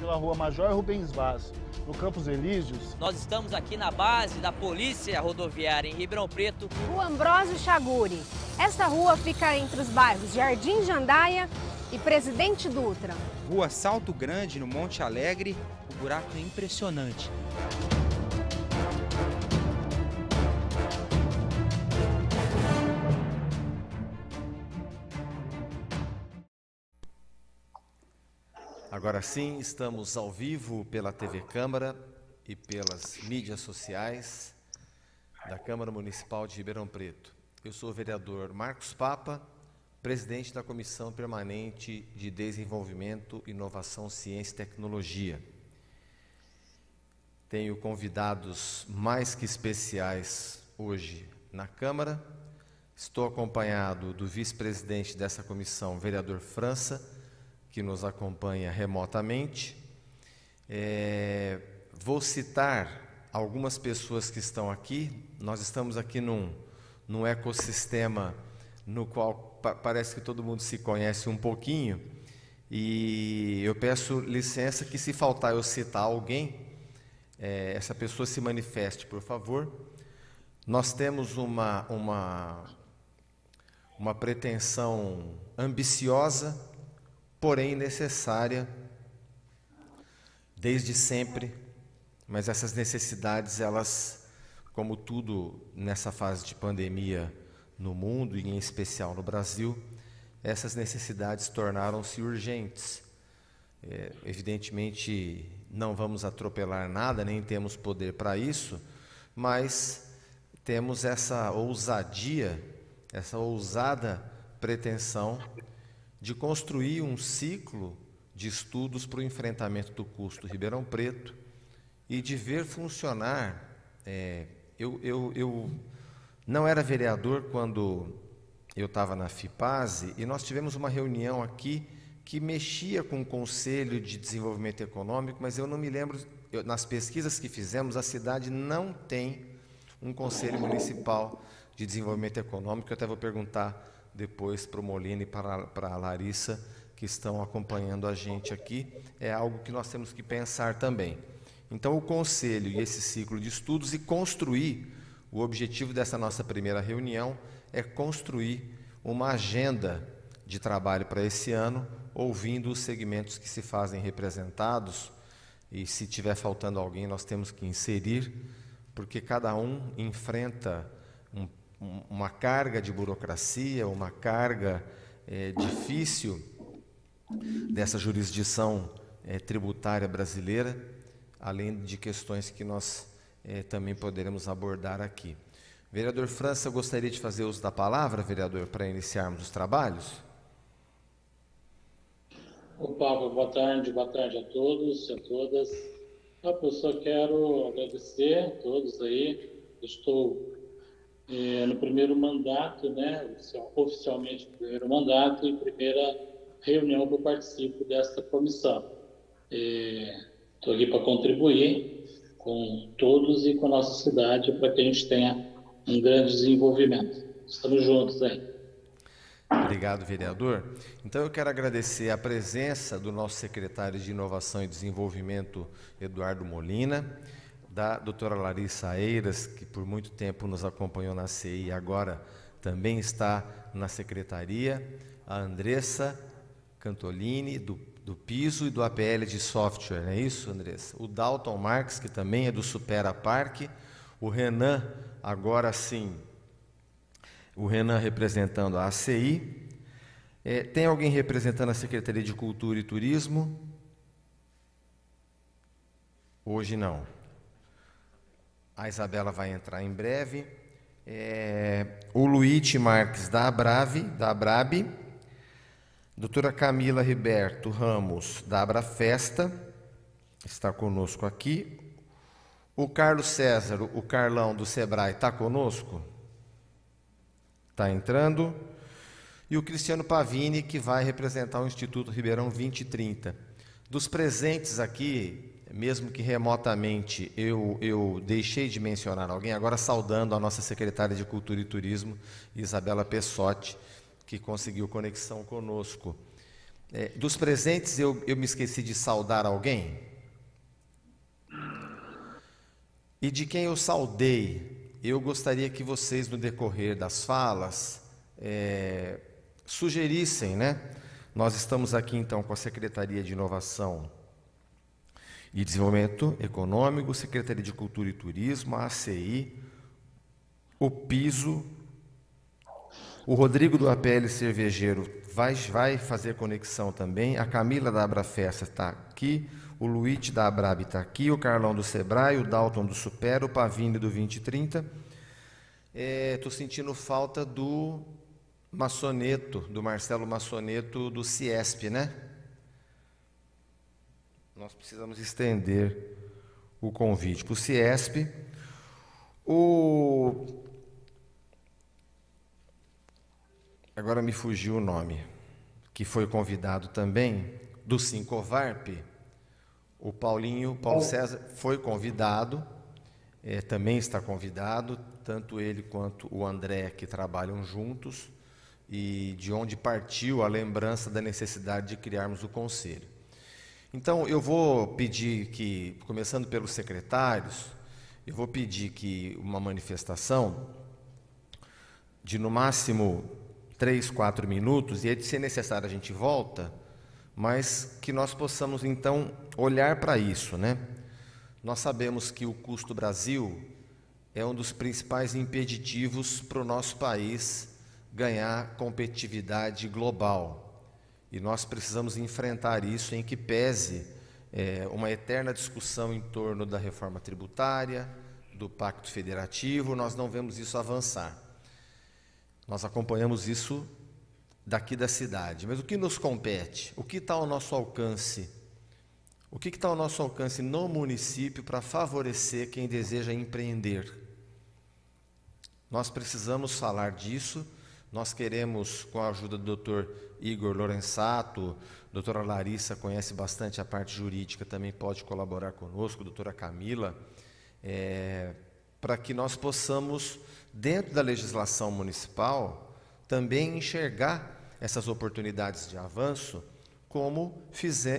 pela rua Major Rubens Vaz, no Campos Elíseos. Nós estamos aqui na base da Polícia Rodoviária em Ribeirão Preto. Rua Ambrósio Chaguri. Esta rua fica entre os bairros Jardim Jandaia e Presidente Dutra. Rua Salto Grande, no Monte Alegre, o buraco é impressionante. Agora sim, estamos ao vivo pela TV Câmara e pelas mídias sociais da Câmara Municipal de Ribeirão Preto. Eu sou o vereador Marcos Papa, presidente da Comissão Permanente de Desenvolvimento, Inovação, Ciência e Tecnologia. Tenho convidados mais que especiais hoje na Câmara. Estou acompanhado do vice-presidente dessa comissão, vereador França, que nos acompanha remotamente. Vou citar algumas pessoas que estão aqui. Nós estamos aqui num ecossistema no qual parece que todo mundo se conhece um pouquinho, e eu peço licença que, se faltar eu citar alguém, essa pessoa se manifeste, por favor. Nós temos uma pretensão ambiciosa, porém necessária, desde sempre, mas essas necessidades, elas, como tudo nessa fase de pandemia no mundo, e em especial no Brasil, essas necessidades tornaram-se urgentes. Evidentemente, não vamos atropelar nada, nem temos poder para isso, mas temos essa ousadia, essa ousada pretensão de construir um ciclo de estudos para o enfrentamento do custo Ribeirão Preto e de ver funcionar. Eu não era vereador quando eu estava na FIPASE, e nós tivemos uma reunião aqui que mexia com o Conselho de Desenvolvimento Econômico, mas eu não me lembro, nas pesquisas que fizemos, a cidade não tem um Conselho Municipal de Desenvolvimento Econômico. Eu até vou perguntar depois para o Molina e para a Larissa, que estão acompanhando a gente aqui. É algo que nós temos que pensar também. Então, o Conselho e esse ciclo de estudos, e construir, o objetivo dessa nossa primeira reunião é construir uma agenda de trabalho para esse ano, ouvindo os segmentos que se fazem representados, e se tiver faltando alguém, nós temos que inserir, porque cada um enfrenta uma carga de burocracia, uma carga difícil dessa jurisdição tributária brasileira, além de questões que nós também poderemos abordar aqui. Vereador França, eu gostaria de fazer uso da palavra, vereador, para iniciarmos os trabalhos. Pablo, boa tarde a todos e a todas. Eu só quero agradecer a todos aí. Estou no primeiro mandato, né, oficialmente no primeiro mandato, e primeira reunião que eu participo desta comissão. Estou aqui para contribuir com todos e com a nossa cidade, para que a gente tenha um grande desenvolvimento. Estamos juntos aí. Obrigado, vereador. Então, eu quero agradecer a presença do nosso secretário de Inovação e Desenvolvimento, Eduardo Molina, da doutora Larissa Eiras, que por muito tempo nos acompanhou na CI e agora também está na secretaria, a Andressa Cantolini, do Piso e do APL de Software, não é isso, Andressa? O Dalton Marques, que também é do Supera Parque, o Renan, agora sim, o Renan representando a ACI. Tem alguém representando a Secretaria de Cultura e Turismo? Hoje não. A Isabela vai entrar em breve. O Luíde Marques, da Abrab. Doutora Camila Riberto Ramos, da Abrafesta, está conosco aqui. O Carlos César, o Carlão, do Sebrae, está conosco? Está entrando. E o Cristiano Pavini, que vai representar o Instituto Ribeirão 2030. Dos presentes aqui, mesmo que remotamente eu deixei de mencionar alguém, agora saudando a nossa secretária de Cultura e Turismo, Isabela Pessotti, que conseguiu conexão conosco. Dos presentes, eu me esqueci de saudar alguém? E de quem eu saudei, eu gostaria que vocês, no decorrer das falas, sugerissem, né? Nós estamos aqui, então, com a Secretaria de Inovação e Desenvolvimento Econômico, Secretaria de Cultura e Turismo, a ACI, o Piso, o Rodrigo do APL Cervejeiro vai fazer conexão também, a Camila da Abrafesta está aqui, o Luiz da Abrab está aqui, o Carlão do Sebrae, o Dalton do Supera, o Pavini do 2030. Estou sentindo falta do Massoneto, do Marcelo Massoneto do Ciesp, né? Nós precisamos estender o convite para o Ciesp. Agora me fugiu o nome, que foi convidado também, do Sincovarp, o Paulo César foi convidado, também está convidado, tanto ele quanto o André, que trabalham juntos, e de onde partiu a lembrança da necessidade de criarmos o conselho. Então, eu vou pedir que, começando pelos secretários, eu vou pedir que uma manifestação de, no máximo, 3, 4 minutos, e aí, se necessário, a gente volta, mas que nós possamos, então, olhar para isso, né? Nós sabemos que o custo Brasil é um dos principais impeditivos para o nosso país ganhar competitividade global. E nós precisamos enfrentar isso, em que pese uma eterna discussão em torno da reforma tributária, do Pacto Federativo, nós não vemos isso avançar. Nós acompanhamos isso daqui da cidade. Mas o que nos compete? O que está ao nosso alcance? O que está ao nosso alcance no município para favorecer quem deseja empreender? Nós precisamos falar disso. Nós queremos, com a ajuda do Dr. Igor Lorenzato, doutora Larissa conhece bastante a parte jurídica, também pode colaborar conosco, doutora Camila, para que nós possamos, dentro da legislação municipal, também enxergar essas oportunidades de avanço, como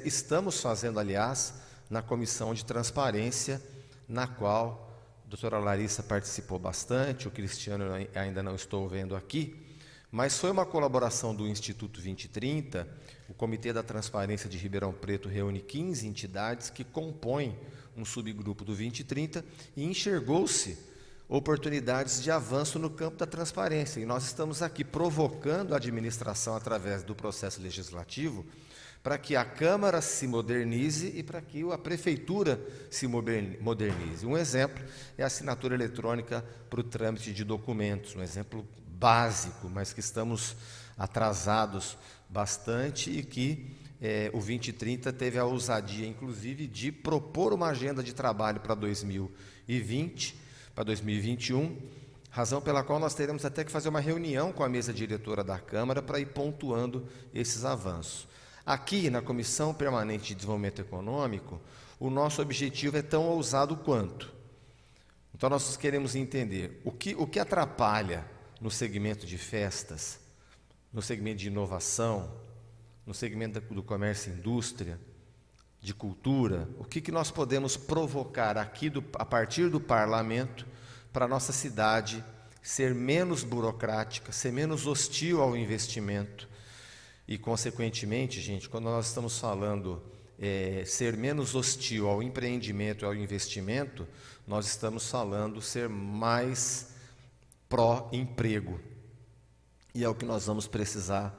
estamos fazendo, aliás, na Comissão de Transparência, na qual a doutora Larissa participou bastante, o Cristiano ainda não estou vendo aqui, mas foi uma colaboração do Instituto 2030, o Comitê da Transparência de Ribeirão Preto reúne 15 entidades que compõem um subgrupo do 2030 e enxergou-se oportunidades de avanço no campo da transparência. E nós estamos aqui provocando a administração através do processo legislativo para que a Câmara se modernize e para que a Prefeitura se modernize. Um exemplo é a assinatura eletrônica para o trâmite de documentos, um exemplo básico, mas que estamos atrasados bastante e que o 2030 teve a ousadia, inclusive, de propor uma agenda de trabalho para 2020, para 2021, razão pela qual nós teremos até que fazer uma reunião com a mesa diretora da Câmara para ir pontuando esses avanços. Aqui, na Comissão Permanente de Desenvolvimento Econômico, o nosso objetivo é tão ousado quanto. Então, nós queremos entender o que atrapalha no segmento de festas, no segmento de inovação, no segmento do comércio e indústria, de cultura, o que nós podemos provocar aqui a partir do parlamento para a nossa cidade ser menos burocrática, ser menos hostil ao investimento e, consequentemente, gente, quando nós estamos falando ser menos hostil ao empreendimento e ao investimento, nós estamos falando ser mais pró-emprego. E é o que nós vamos precisar,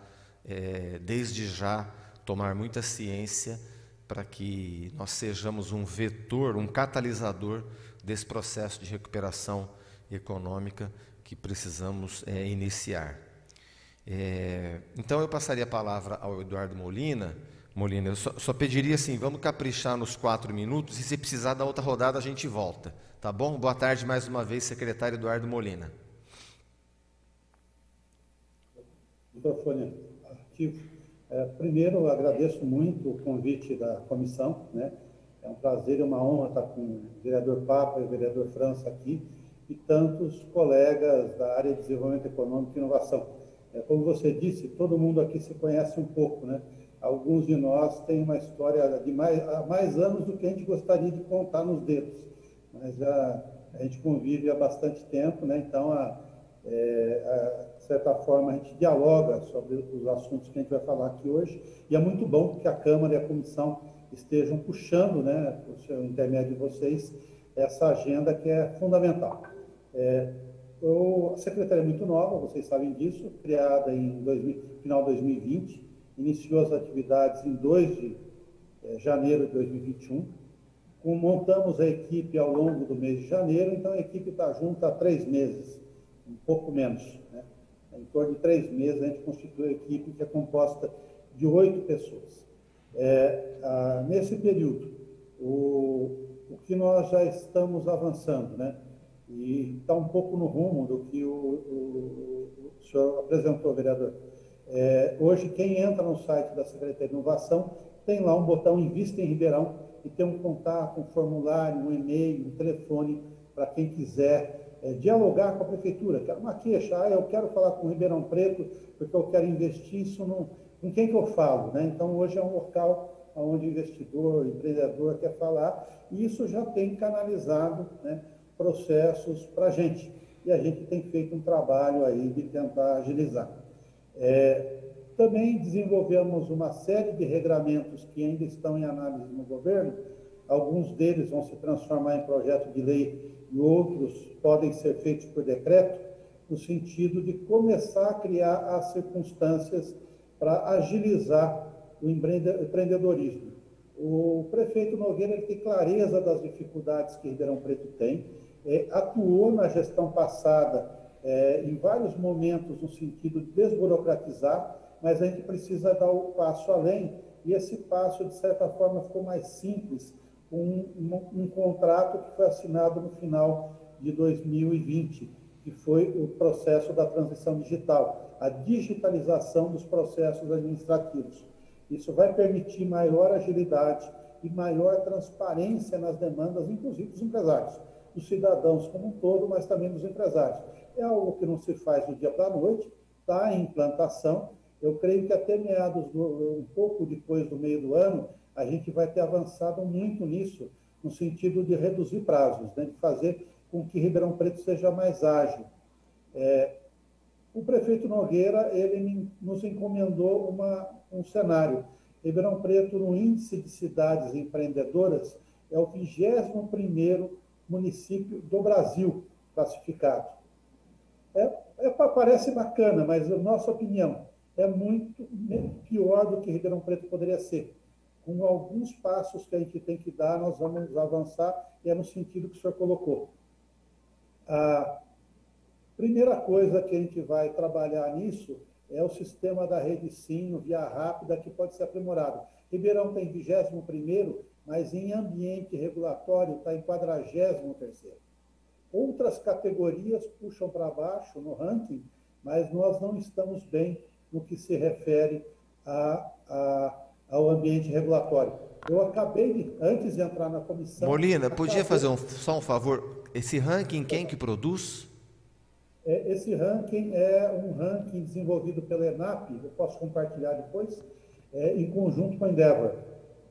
desde já, tomar muita ciência para que nós sejamos um vetor, um catalisador desse processo de recuperação econômica que precisamos iniciar. Então, eu passaria a palavra ao Eduardo Molina. Eu só pediria assim, vamos caprichar nos 4 minutos e, se precisar da outra rodada, a gente volta. Tá bom? Boa tarde mais uma vez, secretário Eduardo Molina. Microfone ativo. Primeiro, eu agradeço muito o convite da comissão, né? É um prazer e uma honra estar com o vereador Papa e o vereador França aqui e tantos colegas da área de desenvolvimento econômico e inovação. Como você disse, todo mundo aqui se conhece um pouco, né? alguns de nós têm uma história de mais anos do que a gente gostaria de contar nos dedos, mas a gente convive há bastante tempo, né? Então, de certa forma, a gente dialoga sobre os assuntos que a gente vai falar aqui hoje, e é muito bom que a Câmara e a Comissão estejam puxando, né, por seu intermédio de vocês, essa agenda que é fundamental. A Secretaria é muito nova, vocês sabem disso, criada em final de 2020, iniciou as atividades em 2 de janeiro de 2021, montamos a equipe ao longo do mês de janeiro, então a equipe está junta há 3 meses, um pouco menos, né? Em torno de 3 meses a gente constituiu a equipe que é composta de 8 pessoas. Nesse período, o que nós já estamos avançando, né? E está um pouco no rumo do que o senhor apresentou, vereador. Hoje, quem entra no site da Secretaria de Inovação, tem lá um botão Invista em Ribeirão e tem um contato, um formulário, um e-mail, um telefone para quem quiser dialogar com a prefeitura. Quero uma queixa, eu quero falar com o Ribeirão Preto porque eu quero investir isso com quem que eu falo, né? Então, hoje é um local onde o investidor, o empreendedor quer falar, e isso já tem canalizado, né, processos para a gente. E a gente tem feito um trabalho aí de tentar agilizar. Também desenvolvemos uma série de regramentos que ainda estão em análise no governo. Alguns deles vão se transformar em projeto de lei e outros podem ser feitos por decreto, no sentido de começar a criar as circunstâncias para agilizar o empreendedorismo. O prefeito Nogueira ele tem clareza das dificuldades que Ribeirão Preto tem, atuou na gestão passada em vários momentos no sentido de desburocratizar, mas a gente precisa dar o passo além, e esse passo, de certa forma, ficou mais simples, com um contrato que foi assinado no final de 2020, que foi o processo da transição digital, a digitalização dos processos administrativos. Isso vai permitir maior agilidade e maior transparência nas demandas, inclusive dos empresários, dos cidadãos como um todo, mas também dos empresários. É algo que não se faz do dia para a noite, está em implantação. Eu creio que até um pouco depois do meio do ano, a gente vai ter avançado muito nisso, no sentido de reduzir prazos, né, de fazer com que Ribeirão Preto seja mais ágil. O prefeito Nogueira, ele nos encomendou um cenário. Ribeirão Preto, no índice de cidades empreendedoras, é o 21º município do Brasil classificado. Parece bacana, mas, na nossa opinião, é muito pior do que Ribeirão Preto poderia ser. Com alguns passos que a gente tem que dar, nós vamos avançar, e é no sentido que o senhor colocou. A primeira coisa que a gente vai trabalhar nisso é o sistema da rede SIM, via rápida, que pode ser aprimorado. Ribeirão tem 21º, mas em ambiente regulatório está em 43º. Outras categorias puxam para baixo no ranking, mas nós não estamos bem no que se refere ao ambiente regulatório. Eu acabei antes de entrar na comissão... Molina, podia fazer só um favor? Esse ranking, quem que produz? Esse ranking é um ranking desenvolvido pela ENAP, eu posso compartilhar depois, em conjunto com a Endeavor.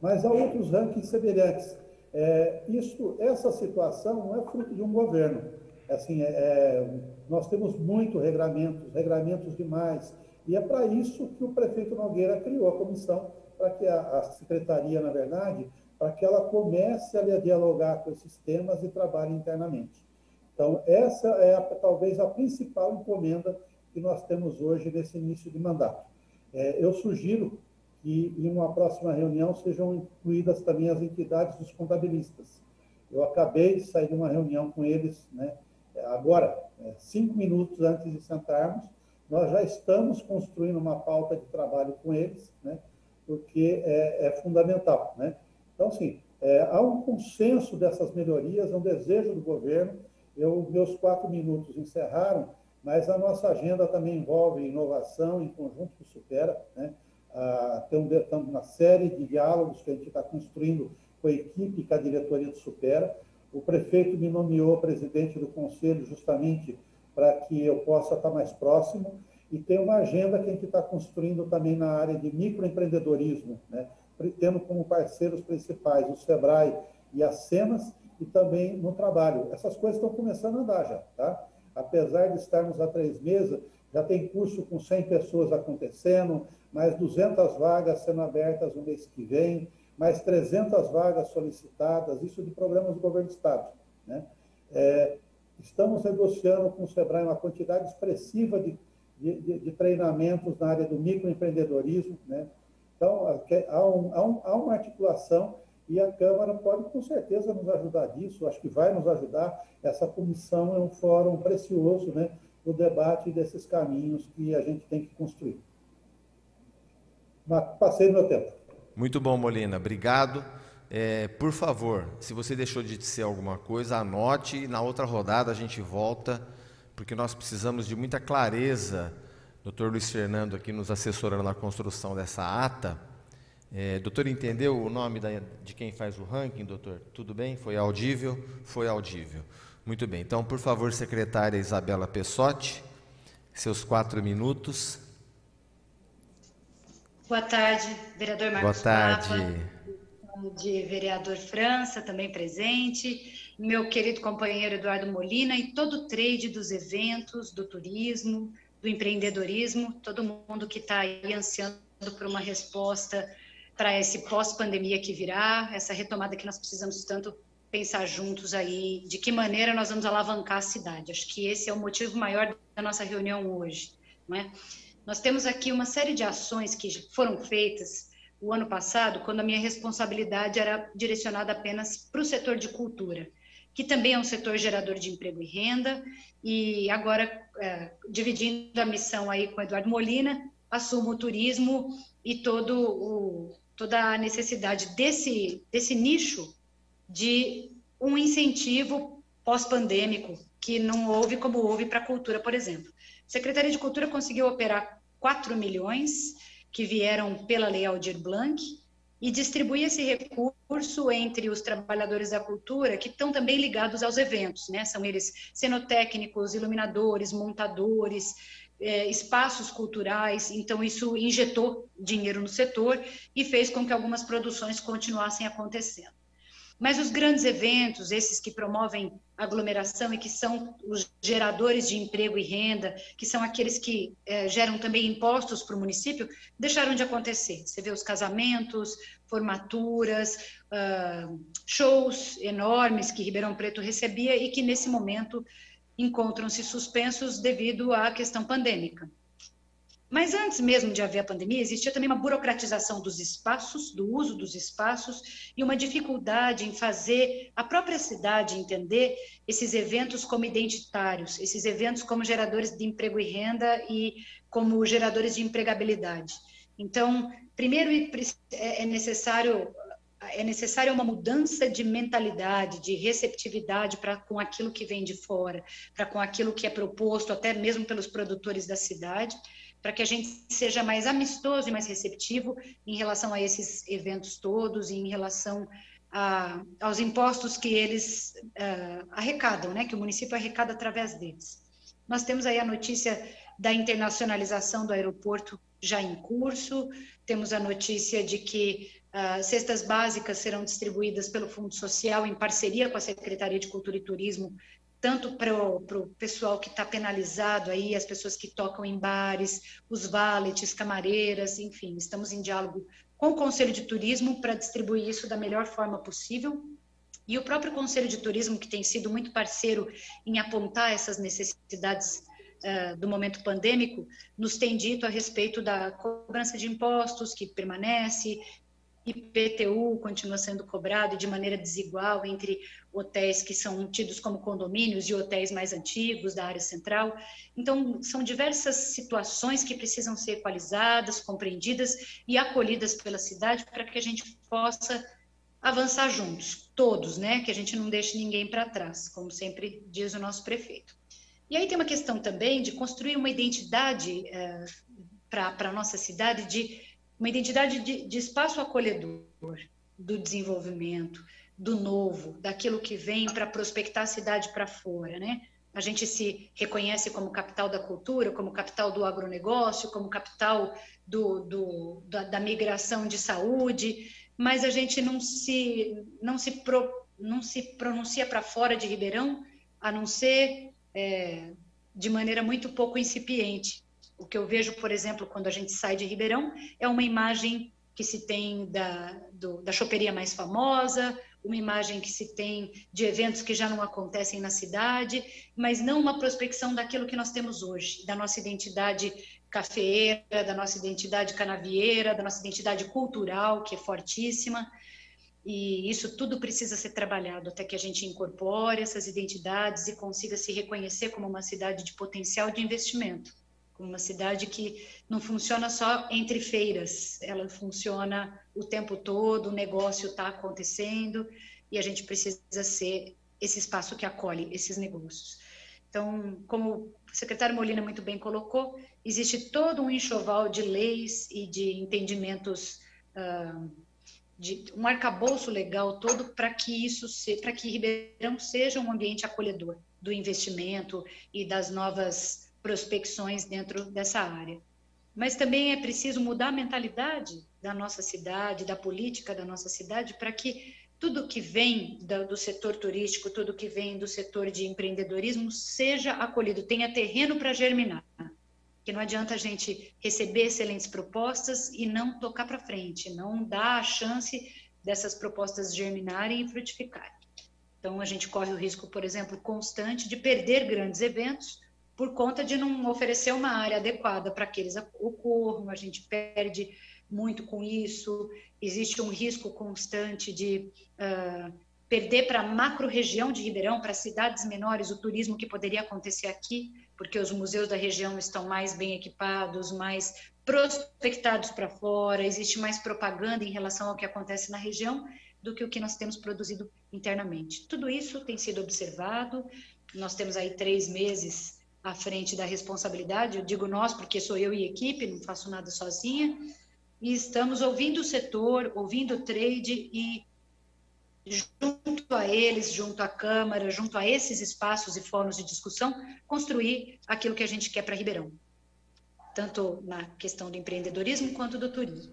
Mas há outros rankings semelhantes. Essa situação não é fruto de um governo. Assim, nós temos muitos regramentos demais, e é para isso que o prefeito Nogueira criou a comissão, para que a secretaria, na verdade, para que ela comece a dialogar com esses temas e trabalhe internamente. Então, essa é talvez a principal encomenda que nós temos hoje nesse início de mandato. Eu sugiro que em uma próxima reunião sejam incluídas também as entidades dos contabilistas. Eu acabei de sair de uma reunião com eles, né, agora, 5 minutos antes de sentarmos. Nós já estamos construindo uma pauta de trabalho com eles, né, porque é fundamental, né? Então, assim, há um consenso dessas melhorias, um desejo do governo. Meus 4 minutos encerraram, mas a nossa agenda também envolve inovação em conjunto com o Supera, né? Tem uma série de diálogos que a gente está construindo com a equipe e com a diretoria do Supera. O prefeito me nomeou presidente do conselho justamente para que eu possa estar mais próximo. E tem uma agenda que a gente está construindo também na área de microempreendedorismo, né? Tendo como parceiros principais o SEBRAE e as Senas, e também no trabalho. Essas coisas estão começando a andar já, tá? Apesar de estarmos há 3 meses, já tem curso com 100 pessoas acontecendo, mais 200 vagas sendo abertas no mês que vem, mais 300 vagas solicitadas, isso de programas do governo do Estado, né? Estamos negociando com o SEBRAE uma quantidade expressiva de treinamentos na área do microempreendedorismo, né? Então, há uma articulação e a Câmara pode, com certeza, nos ajudar nisso, acho que vai nos ajudar. Essa comissão é um fórum precioso, né, no debate desses caminhos que a gente tem que construir. Mas passei meu tempo. Muito bom, Molina, obrigado. Por favor, se você deixou de dizer alguma coisa, anote e na outra rodada a gente volta, porque nós precisamos de muita clareza. Doutor Luiz Fernando aqui nos assessorando na construção dessa ata. Doutor, entendeu o nome de quem faz o ranking, doutor? Tudo bem? Foi audível? Foi audível. Muito bem. Então, por favor, secretária Isabela Pessotti, seus 4 minutos. Boa tarde, vereador Marcos Boa tarde. Papa, de vereador França, também presente, meu querido companheiro Eduardo Molina e todo o trade dos eventos, do turismo, do empreendedorismo, todo mundo que está aí ansiando por uma resposta para esse pós-pandemia que virá, essa retomada que nós precisamos tanto pensar juntos aí, de que maneira nós vamos alavancar a cidade. Acho que esse é o motivo maior da nossa reunião hoje, não é? Nós temos aqui uma série de ações que foram feitas o ano passado, quando a minha responsabilidade era direcionada apenas para o setor de cultura, que também é um setor gerador de emprego e renda, e agora, dividindo a missão aí com o Eduardo Molina, assumo o turismo e toda a necessidade desse nicho de um incentivo pós-pandêmico, que não houve como houve para a cultura, por exemplo. A Secretaria de Cultura conseguiu operar 4 milhões que vieram pela Lei Aldir Blanc e distribuir esse recurso entre os trabalhadores da cultura que estão também ligados aos eventos, né? São eles cenotécnicos, iluminadores, montadores, espaços culturais. Então isso injetou dinheiro no setor e fez com que algumas produções continuassem acontecendo. Mas os grandes eventos, esses que promovem aglomeração e que são os geradores de emprego e renda, que são aqueles que geram também impostos para o município, deixaram de acontecer. Você vê os casamentos, formaturas, shows enormes que Ribeirão Preto recebia e que nesse momento encontram-se suspensos devido à questão pandêmica. Mas antes mesmo de haver a pandemia, existia também uma burocratização dos espaços, do uso dos espaços, e uma dificuldade em fazer a própria cidade entender esses eventos como identitários, esses eventos como geradores de emprego e renda e como geradores de empregabilidade. Então, primeiro é necessário uma mudança de mentalidade, de receptividade com aquilo que vem de fora, para com aquilo que é proposto até mesmo pelos produtores da cidade, para que a gente seja mais amistoso e mais receptivo em relação a esses eventos todos e em relação aos impostos que eles arrecadam, né, que o município arrecada através deles. Nós temos aí a notícia da internacionalização do aeroporto já em curso, temos a notícia de que cestas básicas serão distribuídas pelo Fundo Social em parceria com a Secretaria de Cultura e Turismo, tanto para o pessoal que está penalizado aí, as pessoas que tocam em bares, os valets, camareiras, enfim, estamos em diálogo com o Conselho de Turismo para distribuir isso da melhor forma possível. E o próprio Conselho de Turismo, que tem sido muito parceiro em apontar essas necessidades do momento pandêmico, nos tem dito a respeito da cobrança de impostos, que permanece, IPTU continua sendo cobrado de maneira desigual entre hotéis que são tidos como condomínios e hotéis mais antigos da área central. Então, são diversas situações que precisam ser equalizadas, compreendidas e acolhidas pela cidade para que a gente possa avançar juntos, todos, né? Que a gente não deixe ninguém para trás, como sempre diz o nosso prefeito. E aí tem uma questão também de construir uma identidade para a nossa cidade, uma identidade de espaço acolhedor, do desenvolvimento, do novo, daquilo que vem para prospectar a cidade para fora, né? a gente se reconhece como capital da cultura, como capital do agronegócio, como capital da migração de saúde, mas a gente não se pronuncia para fora de Ribeirão, a não ser de maneira muito pouco incipiente. O que eu vejo, por exemplo, quando a gente sai de Ribeirão, é uma imagem que se tem da choperia mais famosa, uma imagem que se tem de eventos que já não acontecem na cidade, mas não uma prospecção daquilo que nós temos hoje, da nossa identidade cafeeira, da nossa identidade canavieira, da nossa identidade cultural, que é fortíssima, e isso tudo precisa ser trabalhado até que a gente incorpore essas identidades e consiga se reconhecer como uma cidade de potencial de investimento, como uma cidade que não funciona só entre feiras, ela funciona o tempo todo, o negócio está acontecendo e a gente precisa ser esse espaço que acolhe esses negócios. Então, como o secretário Molina muito bem colocou, existe todo um enxoval de leis e de entendimentos, de um arcabouço legal todo para que Ribeirão seja um ambiente acolhedor do investimento e das novas prospecções dentro dessa área. Mas também é preciso mudar a mentalidade da nossa cidade, da política da nossa cidade, para que tudo que vem do setor turístico, tudo que vem do setor de empreendedorismo seja acolhido, tenha terreno para germinar. Porque não adianta a gente receber excelentes propostas e não tocar para frente, não dar a chance dessas propostas germinarem e frutificarem. Então, a gente corre o risco, por exemplo, constante de perder grandes eventos por conta de não oferecer uma área adequada para que eles ocorram, a gente perde muito com isso, existe um risco constante de perder para a macro-região de Ribeirão, para cidades menores, o turismo que poderia acontecer aqui, porque os museus da região estão mais bem equipados, mais prospectados para fora, existe mais propaganda em relação ao que acontece na região do que o que nós temos produzido internamente. Tudo isso tem sido observado, nós temos aí 3 meses à frente da responsabilidade, eu digo nós porque sou eu e equipe, não faço nada sozinha, e estamos ouvindo o setor, ouvindo o trade e junto a eles, junto à Câmara, junto a esses espaços e fóruns de discussão, construir aquilo que a gente quer para Ribeirão, tanto na questão do empreendedorismo quanto do turismo.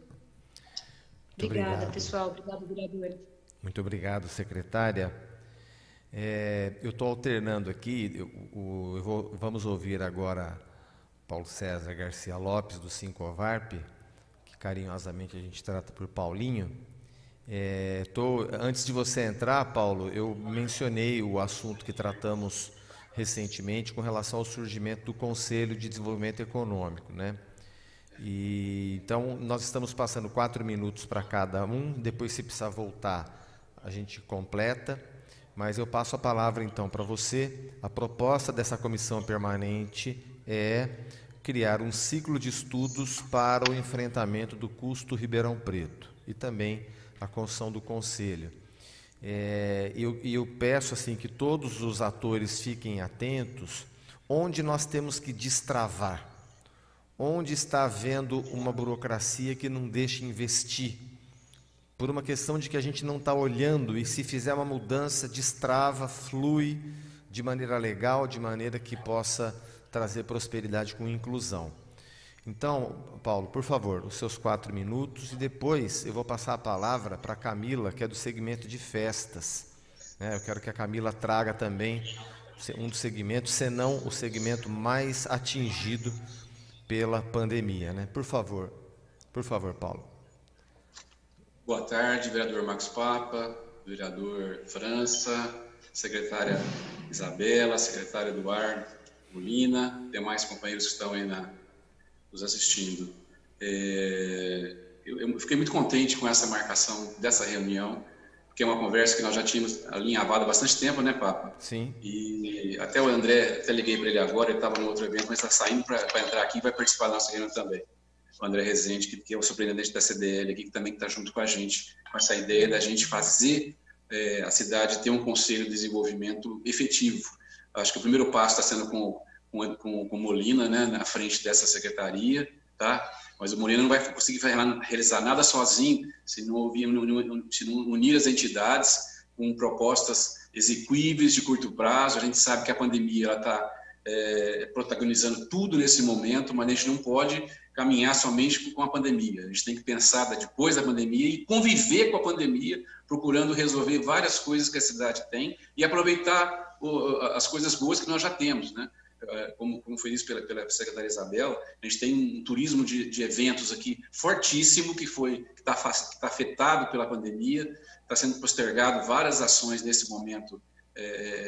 Obrigada, pessoal. Obrigado, vereadora. Muito obrigado, secretária. Eu estou alternando aqui, vamos ouvir agora Paulo César Garcia Lopes, do Sincovarp, que carinhosamente a gente trata por Paulinho. Antes de você entrar, Paulo, eu mencionei o assunto que tratamos recentemente com relação ao surgimento do Conselho de Desenvolvimento Econômico, né? Então, nós estamos passando 4 minutos para cada um, depois, se precisar voltar, a gente completa. Mas eu passo a palavra, então, para você. A proposta dessa comissão permanente é criar um ciclo de estudos para o enfrentamento do custo Ribeirão Preto e também a construção do conselho. Eu peço assim que todos os atores fiquem atentos onde nós temos que destravar, onde está havendo uma burocracia que não deixa investir, por uma questão de que a gente não está olhando e se fizer uma mudança, destrava, flui de maneira legal, de maneira que possa trazer prosperidade com inclusão. Então, Paulo, por favor, os seus 4 minutos e depois eu vou passar a palavra para a Camila, que é do segmento de festas. Eu quero que a Camila traga também um dos segmentos, senão o segmento mais atingido pela pandemia, né? Por favor, Paulo. Boa tarde, vereador Marcos Papa, vereador França, secretária Isabela, secretário Eduardo Molina, demais companheiros que estão aí nos assistindo. Eu fiquei muito contente com essa marcação dessa reunião, porque é uma conversa que nós já tínhamos alinhavado há bastante tempo, né, Papa? Sim. E até o André, até liguei para ele agora, ele estava no outro evento, mas está saindo para entrar aqui e vai participar da nossa reunião também. O André Rezende, que é o superintendente da CDL aqui, que também está junto com a gente, com essa ideia da gente fazer a cidade ter um conselho de desenvolvimento efetivo. Acho que o primeiro passo está sendo com o Molina, né, na frente dessa secretaria, tá? Mas o Molina não vai conseguir realizar nada sozinho se não unir as entidades com propostas exequíveis de curto prazo. A gente sabe que a pandemia está protagonizando tudo nesse momento, mas a gente não pode caminhar somente com a pandemia. A gente tem que pensar depois da pandemia e conviver com a pandemia, procurando resolver várias coisas que a cidade tem e aproveitar as coisas boas que nós já temos, né? Como foi dito pela secretária Isabela, a gente tem um turismo de eventos aqui fortíssimo, que está afetado pela pandemia, está sendo postergado várias ações nesse momento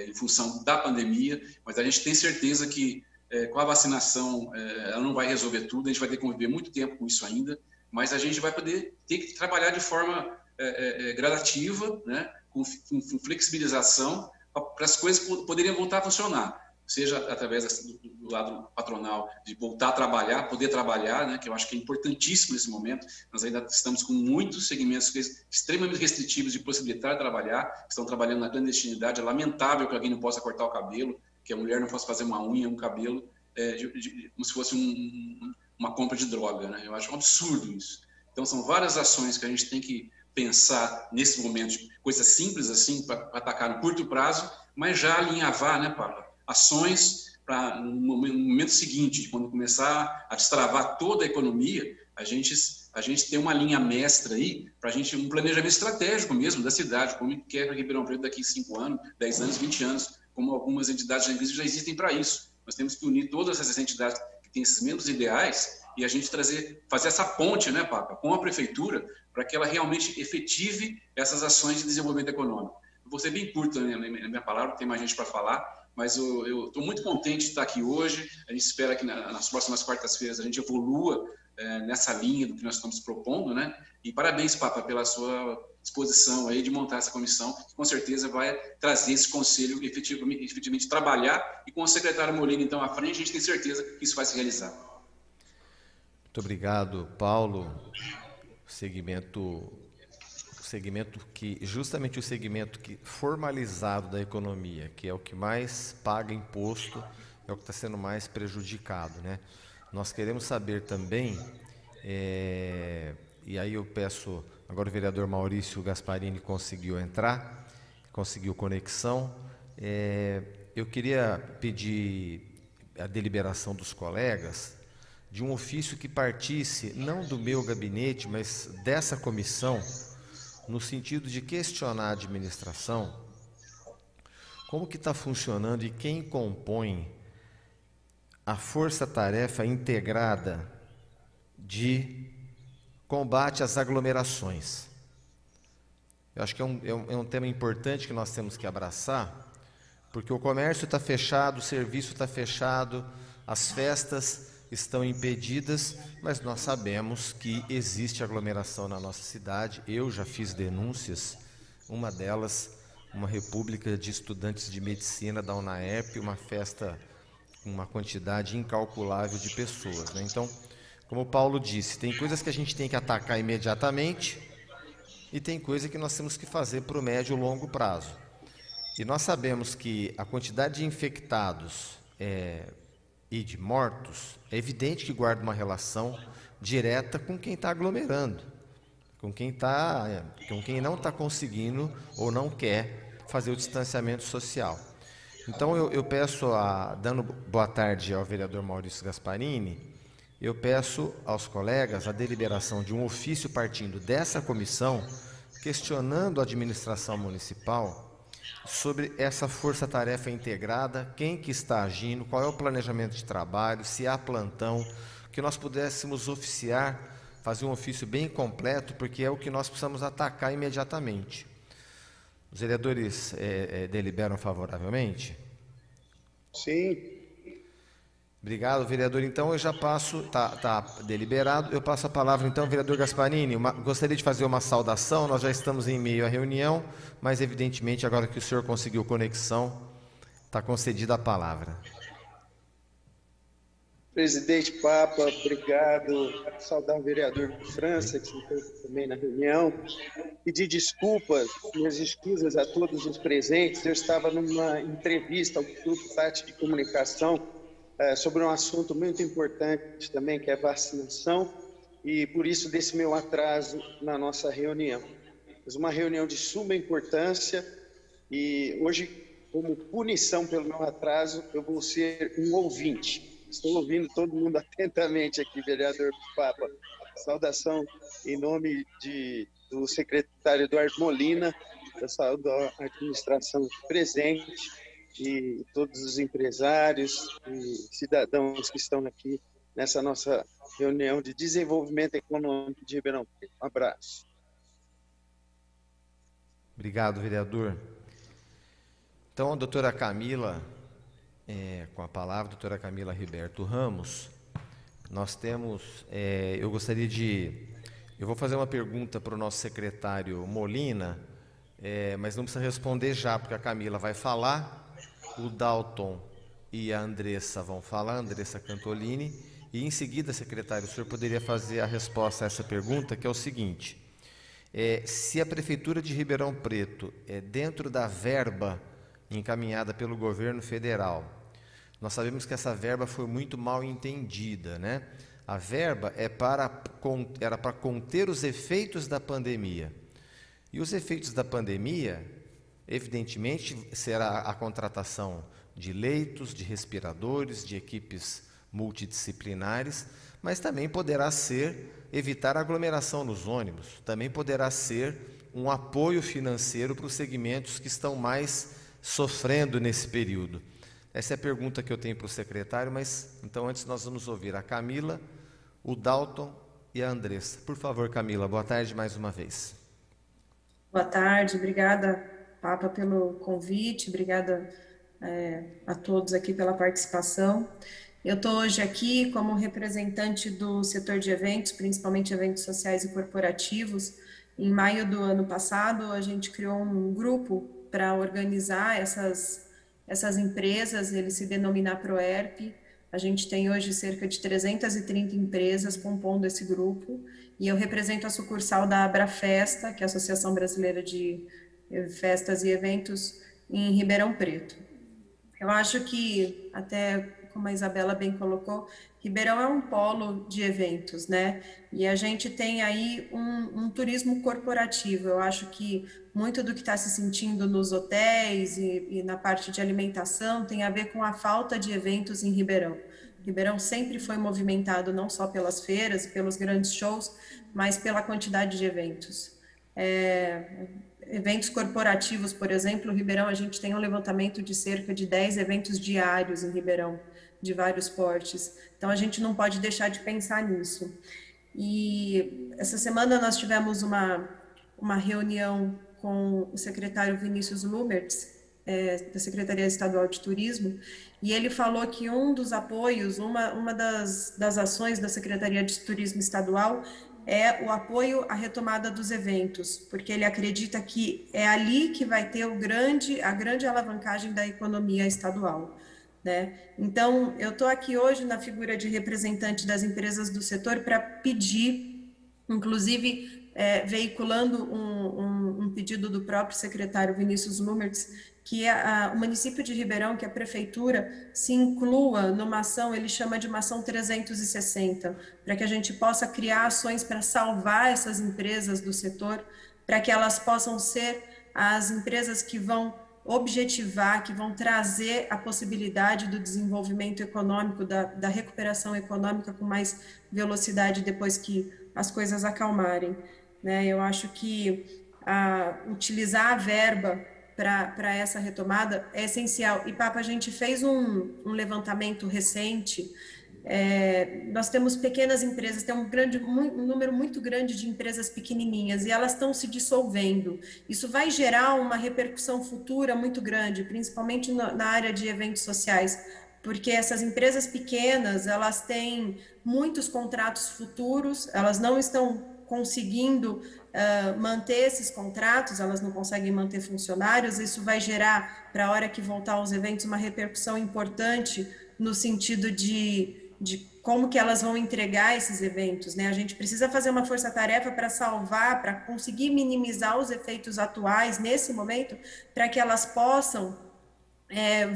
em função da pandemia, mas a gente tem certeza que com a vacinação ela não vai resolver tudo, a gente vai ter que conviver muito tempo com isso ainda, mas a gente vai poder ter que trabalhar de forma gradativa, né, com flexibilização, para as coisas poderem voltar a funcionar, seja através do lado patronal, de voltar a trabalhar, poder trabalhar, né, que eu acho que é importantíssimo nesse momento. Nós ainda estamos com muitos segmentos extremamente restritivos de possibilitar trabalhar, estão trabalhando na clandestinidade. É lamentável que alguém não possa cortar o cabelo, que a mulher não possa fazer uma unha, um cabelo, como se fosse uma compra de droga, né? Eu acho um absurdo isso. Então, são várias ações que a gente tem que pensar nesse momento, coisas simples assim, para atacar no curto prazo, mas já alinhavar, né, Pablo? Ações para, no momento seguinte, quando começar a destravar toda a economia, a gente ter uma linha mestra aí, para a gente, um planejamento estratégico mesmo da cidade, como quer Ribeirão Preto daqui 5 anos, 10 anos, 20 anos, como algumas entidades já existem para isso. Nós temos que unir todas essas entidades que têm esses mesmos ideais e a gente fazer essa ponte, né, Papa, com a prefeitura, para que ela realmente efetive essas ações de desenvolvimento econômico. Eu vou ser bem curto na minha palavra, tem mais gente para falar, mas eu estou muito contente de estar aqui hoje. A gente espera que nas próximas quartas-feiras a gente evolua nessa linha do que nós estamos propondo, né? E parabéns, Papa, pela sua disposição aí de montar essa comissão, que com certeza vai trazer esse conselho efetivamente trabalhar, e com o secretário Molina, então, à frente, a gente tem certeza que isso vai se realizar. Muito obrigado, Paulo. Justamente o segmento formalizado da economia, que é o que mais paga imposto, é o que está sendo mais prejudicado, né? Nós queremos saber também, e aí eu peço, agora o vereador Maurício Gasparini conseguiu entrar, conseguiu conexão, eu queria pedir a deliberação dos colegas de um ofício que partisse, não do meu gabinete, mas dessa comissão, no sentido de questionar a administração, como que está funcionando e quem compõe a força-tarefa integrada de combate às aglomerações. Eu acho que é um tema importante que nós temos que abraçar, porque o comércio está fechado, o serviço está fechado, as festas estão impedidas, mas nós sabemos que existe aglomeração na nossa cidade. Eu já fiz denúncias, uma delas, uma república de estudantes de medicina da UNAERP, uma festa com uma quantidade incalculável de pessoas, né? Então, como o Paulo disse, tem coisas que a gente tem que atacar imediatamente e tem coisa que nós temos que fazer para o médio e longo prazo. E nós sabemos que a quantidade de infectados e de mortos é evidente que guarda uma relação direta com quem está aglomerando, com quem não está conseguindo ou não quer fazer o distanciamento social. Então eu peço, dando boa tarde ao vereador Maurício Gasparini, eu peço aos colegas a deliberação de um ofício partindo dessa comissão, questionando a administração municipal sobre essa força-tarefa integrada, quem que está agindo, qual é o planejamento de trabalho, se há plantão, que nós pudéssemos oficiar, fazer um ofício bem completo, porque é o que nós precisamos atacar imediatamente. Os vereadores deliberam favoravelmente? Sim. Obrigado, vereador. Então, eu já passo, está deliberado, eu passo a palavra, então, ao vereador Gasparini. Gostaria de fazer uma saudação, nós já estamos em meio à reunião, mas, evidentemente, agora que o senhor conseguiu conexão, está concedida a palavra. Presidente Papa, obrigado. Saudar o vereador França, que se encontra também na reunião. Pedir desculpas, minhas escusas a todos os presentes. Eu estava numa entrevista ao Grupo Tati de Comunicação sobre um assunto muito importante também, que é a vacinação, e por isso desse meu atraso na nossa reunião. Mas uma reunião de suma importância, E hoje, como punição pelo meu atraso, eu vou ser um ouvinte. Estou ouvindo todo mundo atentamente aqui, vereador Papa. Saudação em nome do secretário Eduardo Molina, eu saúdo a administração presente e todos os empresários e cidadãos que estão aqui nessa nossa reunião de desenvolvimento econômico de Ribeirão Preto. Um abraço. Obrigado, vereador. Então, a doutora Camila, com a palavra, a doutora Camila Riberto Ramos, nós temos, eu vou fazer uma pergunta para o nosso secretário Molina, mas não precisa responder já, porque a Camila vai falar, o Dalton e a Andressa vão falar, a Andressa Cantolini, e em seguida, secretário, o senhor poderia fazer a resposta a essa pergunta, que é o seguinte: se a Prefeitura de Ribeirão Preto, dentro da verba encaminhada pelo governo federal, nós sabemos que essa verba foi muito mal entendida, né? A verba era para conter os efeitos da pandemia. E os efeitos da pandemia, evidentemente, será a contratação de leitos, de respiradores, de equipes multidisciplinares, mas também poderá ser evitar aglomeração nos ônibus, também poderá ser um apoio financeiro para os segmentos que estão mais sofrendo nesse período. Essa é a pergunta que eu tenho para o secretário, mas então antes nós vamos ouvir a Camila, o Dalton e a Andressa. Por favor, Camila, boa tarde mais uma vez. Boa tarde, obrigada, Papa, pelo convite, obrigada a todos aqui pela participação. Eu estou hoje aqui como representante do setor de eventos, principalmente eventos sociais e corporativos. Em maio do ano passado, a gente criou um grupo para organizar essas empresas, ele se denomina Proerp. A gente tem hoje cerca de 330 empresas compondo esse grupo, e eu represento a sucursal da Abrafesta, que é a Associação Brasileira de Festas e Eventos, em Ribeirão Preto. Eu acho que, até como a Isabela bem colocou, Ribeirão é um polo de eventos, né? E a gente tem aí um turismo corporativo. Eu acho que muito do que está se sentindo nos hotéis e na parte de alimentação tem a ver com a falta de eventos em Ribeirão. Ribeirão sempre foi movimentado não só pelas feiras e pelos grandes shows, mas pela quantidade de eventos. Eventos corporativos, por exemplo, Ribeirão, a gente tem um levantamento de cerca de 10 eventos diários em Ribeirão, de vários portes. Então, a gente não pode deixar de pensar nisso. E essa semana nós tivemos uma reunião com o secretário Vinícius Lumertz, da Secretaria Estadual de Turismo, e ele falou que um dos apoios, uma das ações da Secretaria de Turismo Estadual é o apoio à retomada dos eventos, porque ele acredita que é ali que vai ter a grande alavancagem da economia estadual, né? Então, eu estou aqui hoje na figura de representante das empresas do setor para pedir, inclusive veiculando um pedido do próprio secretário Vinícius Lumertz, que o município de Ribeirão, que a prefeitura, se inclua numa ação, ele chama de uma ação 360, para que a gente possa criar ações para salvar essas empresas do setor, para que elas possam ser as empresas que vão objetivar, que vão trazer a possibilidade do desenvolvimento econômico, da recuperação econômica com mais velocidade depois que as coisas acalmarem, né? Eu acho que utilizar a verba para essa retomada é essencial. E, Papa, a gente fez um levantamento recente. Nós temos pequenas empresas, tem um número muito grande de empresas pequenininhas, e elas estão se dissolvendo. Isso vai gerar uma repercussão futura muito grande, principalmente na área de eventos sociais, porque essas empresas pequenas, elas têm muitos contratos futuros, elas não estão conseguindo manter esses contratos, elas não conseguem manter funcionários. Isso vai gerar, para a hora que voltar aos eventos, uma repercussão importante no sentido de como que elas vão entregar esses eventos, né? A gente precisa fazer uma força-tarefa para salvar, para conseguir minimizar os efeitos atuais nesse momento, para que elas possam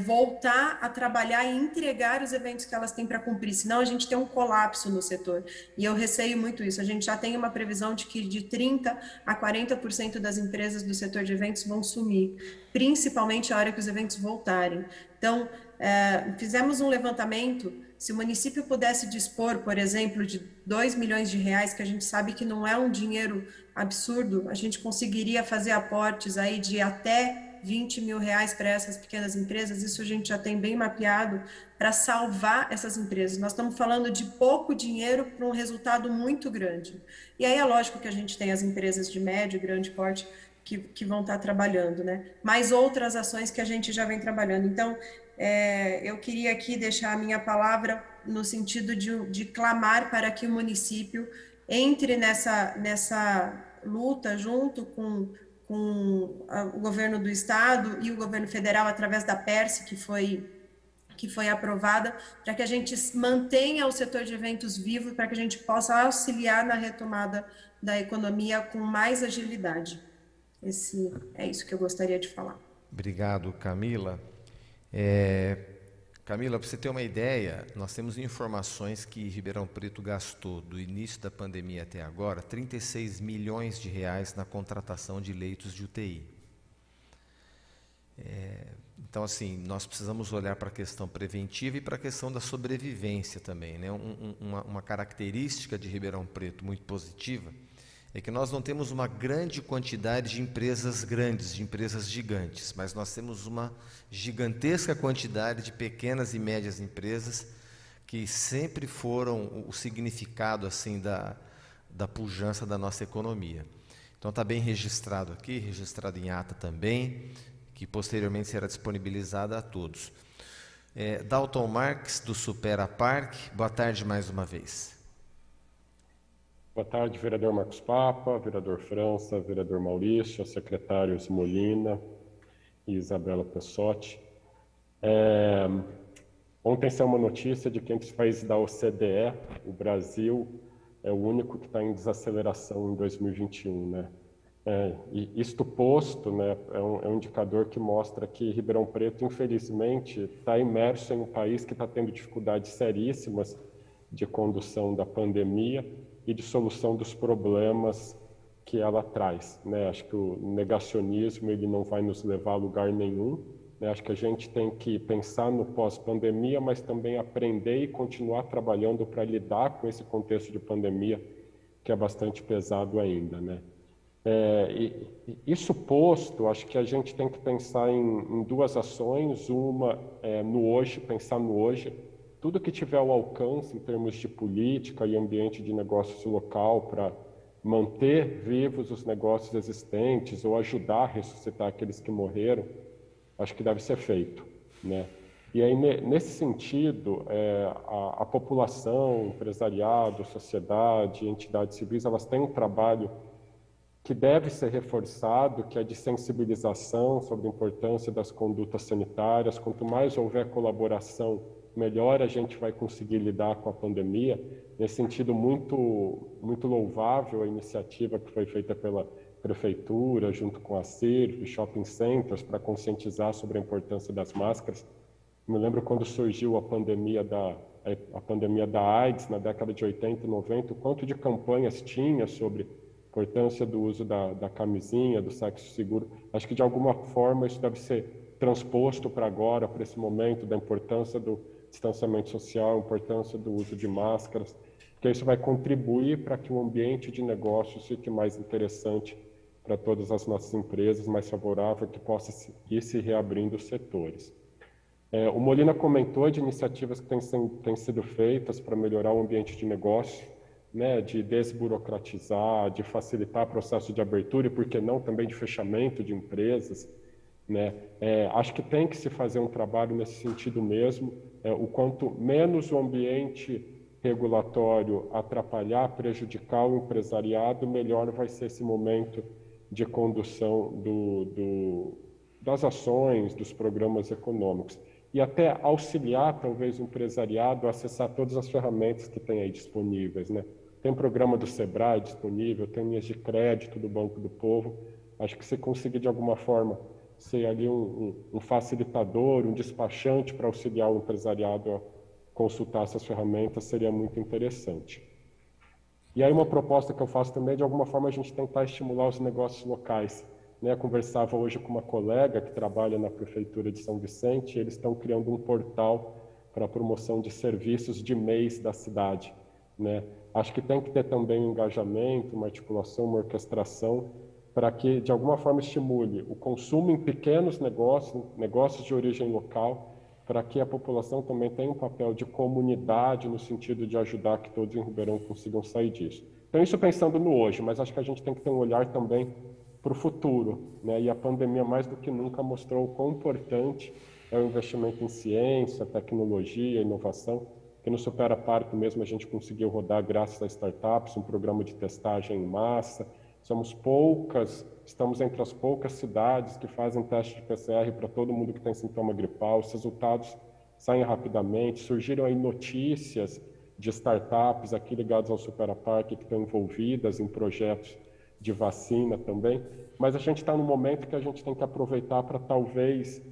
voltar a trabalhar e entregar os eventos que elas têm para cumprir, senão a gente tem um colapso no setor, e eu receio muito isso. A gente já tem uma previsão de que de 30% a 40% das empresas do setor de eventos vão sumir, principalmente a hora que os eventos voltarem. Então, fizemos um levantamento. Se o município pudesse dispor, por exemplo, de 2 milhões de reais, que a gente sabe que não é um dinheiro absurdo, a gente conseguiria fazer aportes aí de até 20 mil reais para essas pequenas empresas. Isso a gente já tem bem mapeado para salvar essas empresas. Nós estamos falando de pouco dinheiro para um resultado muito grande. E aí é lógico que a gente tem as empresas de médio e grande porte que vão estar trabalhando, né? Mais outras ações que a gente já vem trabalhando. Então, eu queria aqui deixar a minha palavra no sentido de clamar para que o município entre nessa luta junto com o governo do estado e o governo federal através da PERSE, que foi aprovada, para que a gente mantenha o setor de eventos vivo, para que a gente possa auxiliar na retomada da economia com mais agilidade. É isso que eu gostaria de falar. Obrigado, Camila. Camila, para você ter uma ideia, nós temos informações que Ribeirão Preto gastou do início da pandemia até agora 36 milhões de reais na contratação de leitos de UTI. Então, assim, nós precisamos olhar para a questão preventiva e para a questão da sobrevivência também, né? Uma característica de Ribeirão Preto muito positiva é que nós não temos uma grande quantidade de empresas grandes, de empresas gigantes, mas nós temos uma gigantesca quantidade de pequenas e médias empresas que sempre foram o significado assim da pujança da nossa economia. Então está bem registrado aqui, registrado em ata também, que posteriormente será disponibilizada a todos. Dalton Marques, do Supera Park, boa tarde mais uma vez. Boa tarde, vereador Marcos Papa, vereador França, vereador Maurício, secretários Molina e Isabela Pessotti. Ontem saiu uma notícia de que entre os países da OCDE, o Brasil é o único que está em desaceleração em 2021, né? E isto posto, né, é um indicador que mostra que Ribeirão Preto, infelizmente, está imerso em um país que está tendo dificuldades seríssimas de condução da pandemia e de solução dos problemas que ela traz, né? Acho que o negacionismo ele não vai nos levar a lugar nenhum, né? Acho que a gente tem que pensar no pós-pandemia, mas também aprender e continuar trabalhando para lidar com esse contexto de pandemia que é bastante pesado ainda, né? Isso posto, acho que a gente tem que pensar em duas ações. Uma no hoje, pensar no hoje. Tudo que tiver ao alcance em termos de política e ambiente de negócios local para manter vivos os negócios existentes ou ajudar a ressuscitar aqueles que morreram, acho que deve ser feito, né? E aí, nesse sentido, a população, empresariado, sociedade, entidades civis, elas têm um trabalho que deve ser reforçado, que é de sensibilização sobre a importância das condutas sanitárias. Quanto mais houver colaboração, melhor a gente vai conseguir lidar com a pandemia. Nesse sentido, muito louvável a iniciativa que foi feita pela Prefeitura, junto com a CIRF, Shopping Centers, para conscientizar sobre a importância das máscaras. Me lembro quando surgiu a pandemia da AIDS, na década de 80 e 90, o quanto de campanhas tinha sobre a importância do uso da camisinha, do sexo seguro. Acho que, de alguma forma, isso deve ser transposto para agora, para esse momento da importância do distanciamento social, a importância do uso de máscaras, porque isso vai contribuir para que o ambiente de negócios fique mais interessante para todas as nossas empresas, mais favorável, que possa ir se reabrindo os setores. O Molina comentou de iniciativas que têm sido feitas para melhorar o ambiente de negócio, né, de desburocratizar, de facilitar o processo de abertura e, por que não, também de fechamento de empresas, né? Acho que tem que se fazer um trabalho nesse sentido mesmo. O quanto menos o ambiente regulatório atrapalhar, prejudicar o empresariado, melhor vai ser esse momento de condução das ações, dos programas econômicos. E até auxiliar, talvez, o empresariado a acessar todas as ferramentas que tem aí disponíveis, né? Tem programa do Sebrae disponível, tem linhas de crédito do Banco do Povo. Acho que se conseguir, de alguma forma, ser ali um facilitador, um despachante para auxiliar o empresariado a consultar essas ferramentas seria muito interessante. E aí uma proposta que eu faço também é, de alguma forma, a gente tentar estimular os negócios locais. Né? Conversava hoje com uma colega que trabalha na Prefeitura de São Vicente, e eles estão criando um portal para a promoção de serviços de mês da cidade. Né? Acho que tem que ter também um engajamento, uma articulação, uma orquestração, para que, de alguma forma, estimule o consumo em pequenos negócios, negócios de origem local, para que a população também tenha um papel de comunidade no sentido de ajudar que todos em Ribeirão consigam sair disso. Então, isso pensando no hoje, mas acho que a gente tem que ter um olhar também para o futuro, né? E a pandemia, mais do que nunca, mostrou o quão importante é o investimento em ciência, tecnologia, inovação, que no Supera Parque mesmo a gente conseguiu rodar, graças a startups, um programa de testagem em massa. Estamos entre as poucas cidades que fazem teste de PCR para todo mundo que tem sintoma gripal. Os resultados saem rapidamente. Surgiram aí notícias de startups aqui ligadas ao Supera Parque que estão envolvidas em projetos de vacina também. Mas a gente está num momento que a gente tem que aproveitar para talvez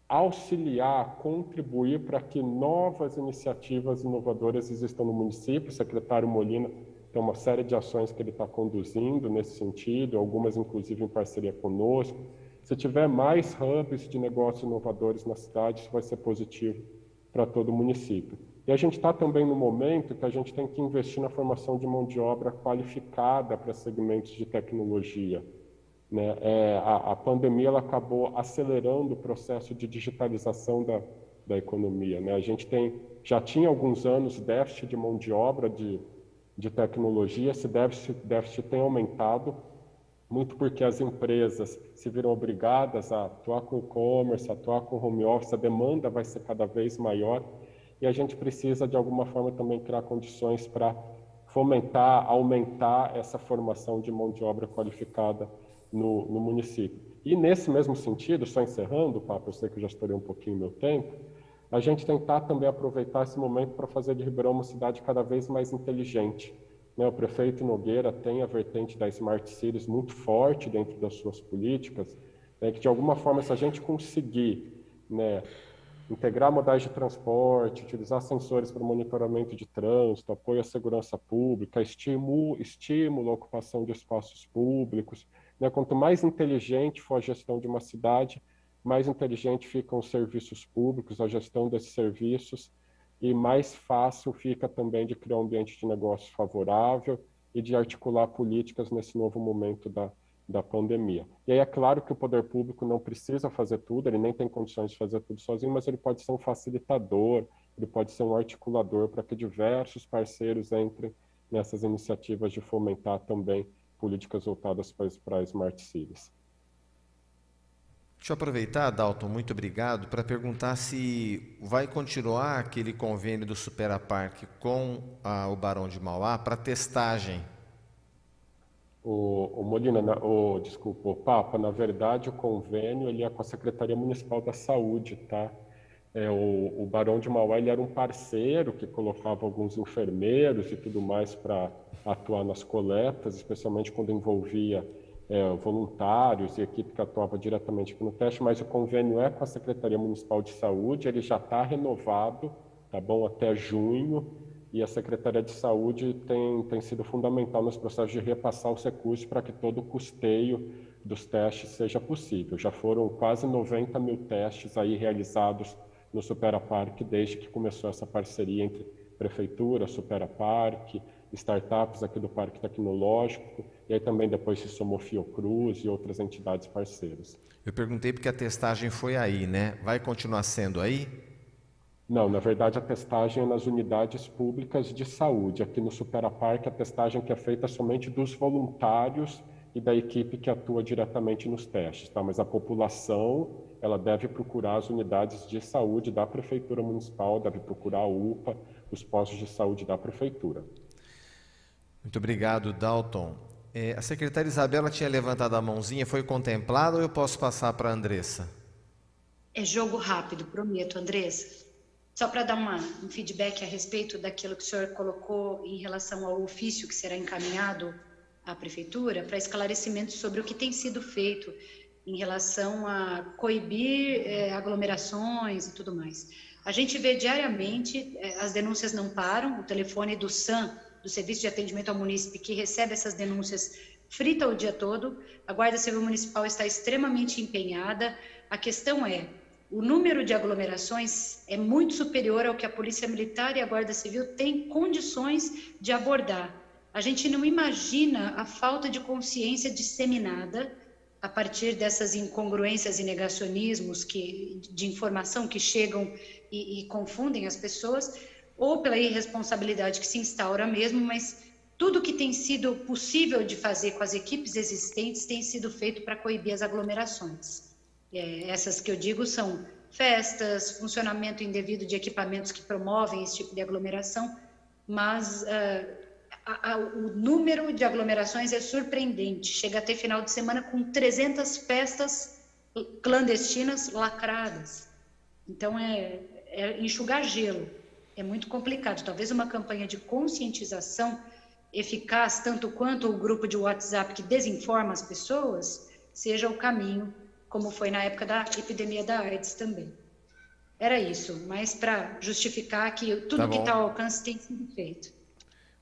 auxiliar, contribuir para que novas iniciativas inovadoras existam no município. O secretário Molina tem uma série de ações que ele está conduzindo nesse sentido, algumas inclusive em parceria conosco. Se tiver mais hubs de negócios inovadores na cidade, isso vai ser positivo para todo o município. E a gente está também no momento que a gente tem que investir na formação de mão de obra qualificada para segmentos de tecnologia. Né? A pandemia ela acabou acelerando o processo de digitalização da economia. Né? A gente já tinha alguns anos déficit de mão de obra de tecnologia. Esse déficit tem aumentado, muito porque as empresas se viram obrigadas a atuar com e-commerce, atuar com home office, a demanda vai ser cada vez maior, e a gente precisa, de alguma forma, também criar condições para fomentar, aumentar essa formação de mão de obra qualificada no município. E nesse mesmo sentido, só encerrando, Papa, eu sei que eu já estourei um pouquinho meu tempo, a gente tentar também aproveitar esse momento para fazer de Ribeirão uma cidade cada vez mais inteligente. Né? O prefeito Nogueira tem a vertente da Smart Cities muito forte dentro das suas políticas, né? Que de alguma forma, se a gente conseguir, né, integrar modais de transporte, utilizar sensores para monitoramento de trânsito, apoio à segurança pública, estímulo à ocupação de espaços públicos, né? Quanto mais inteligente for a gestão de uma cidade, mais inteligente ficam os serviços públicos, a gestão desses serviços, e mais fácil fica também de criar um ambiente de negócio favorável e de articular políticas nesse novo momento da pandemia. E aí é claro que o poder público não precisa fazer tudo, ele nem tem condições de fazer tudo sozinho, mas ele pode ser um facilitador, ele pode ser um articulador para que diversos parceiros entrem nessas iniciativas de fomentar também políticas voltadas para Smart Cities. Deixa eu aproveitar, Dalton, muito obrigado, para perguntar se vai continuar aquele convênio do Supera Parque com o Barão de Mauá para testagem. Molina, desculpa, Papa, na verdade o convênio ele é com a Secretaria Municipal da Saúde, tá? O Barão de Mauá ele era um parceiro que colocava alguns enfermeiros e tudo mais para atuar nas coletas, especialmente quando envolvia voluntários e equipe que atuava diretamente aqui no teste, mas o convênio é com a Secretaria Municipal de Saúde, ele já está renovado, tá bom, até junho, e a Secretaria de Saúde tem sido fundamental nos processos de repassar os recursos para que todo o custeio dos testes seja possível. Já foram quase 90 mil testes aí realizados no Supera Parque desde que começou essa parceria entre Prefeitura, Supera Parque, startups aqui do Parque Tecnológico, e aí também depois se somou Fiocruz e outras entidades parceiras. Eu perguntei porque a testagem foi aí, né? Vai continuar sendo aí? Não, na verdade a testagem é nas unidades públicas de saúde. Aqui no Supera Parque a testagem que é feita somente dos voluntários e da equipe que atua diretamente nos testes, tá? Mas a população, ela deve procurar as unidades de saúde da Prefeitura Municipal, deve procurar a UPA, os postos de saúde da Prefeitura. Muito obrigado, Dalton. A secretária Isabela tinha levantado a mãozinha, foi contemplada ou eu posso passar para a Andressa? É jogo rápido, prometo, Andressa. Só para dar um feedback a respeito daquilo que o senhor colocou em relação ao ofício que será encaminhado à Prefeitura para esclarecimento sobre o que tem sido feito em relação a coibir aglomerações e tudo mais. A gente vê diariamente, as denúncias não param, o telefone do SAM, do Serviço de Atendimento ao Munícipe, que recebe essas denúncias, frita o dia todo. A Guarda Civil Municipal está extremamente empenhada. A questão é, o número de aglomerações é muito superior ao que a Polícia Militar e a Guarda Civil têm condições de abordar. A gente não imagina a falta de consciência disseminada a partir dessas incongruências e negacionismos de informação que chegam e confundem as pessoas, ou pela irresponsabilidade que se instaura mesmo, mas tudo que tem sido possível de fazer com as equipes existentes tem sido feito para coibir as aglomerações. Essas que eu digo são festas, funcionamento indevido de equipamentos que promovem esse tipo de aglomeração, mas o número de aglomerações é surpreendente. Chega a ter final de semana com 300 festas clandestinas lacradas. Então, é enxugar gelo. É muito complicado. Talvez uma campanha de conscientização eficaz, tanto quanto o grupo de WhatsApp que desinforma as pessoas, seja o caminho, como foi na época da epidemia da AIDS também. Era isso, mas para justificar que tudo que está ao alcance tem sido feito.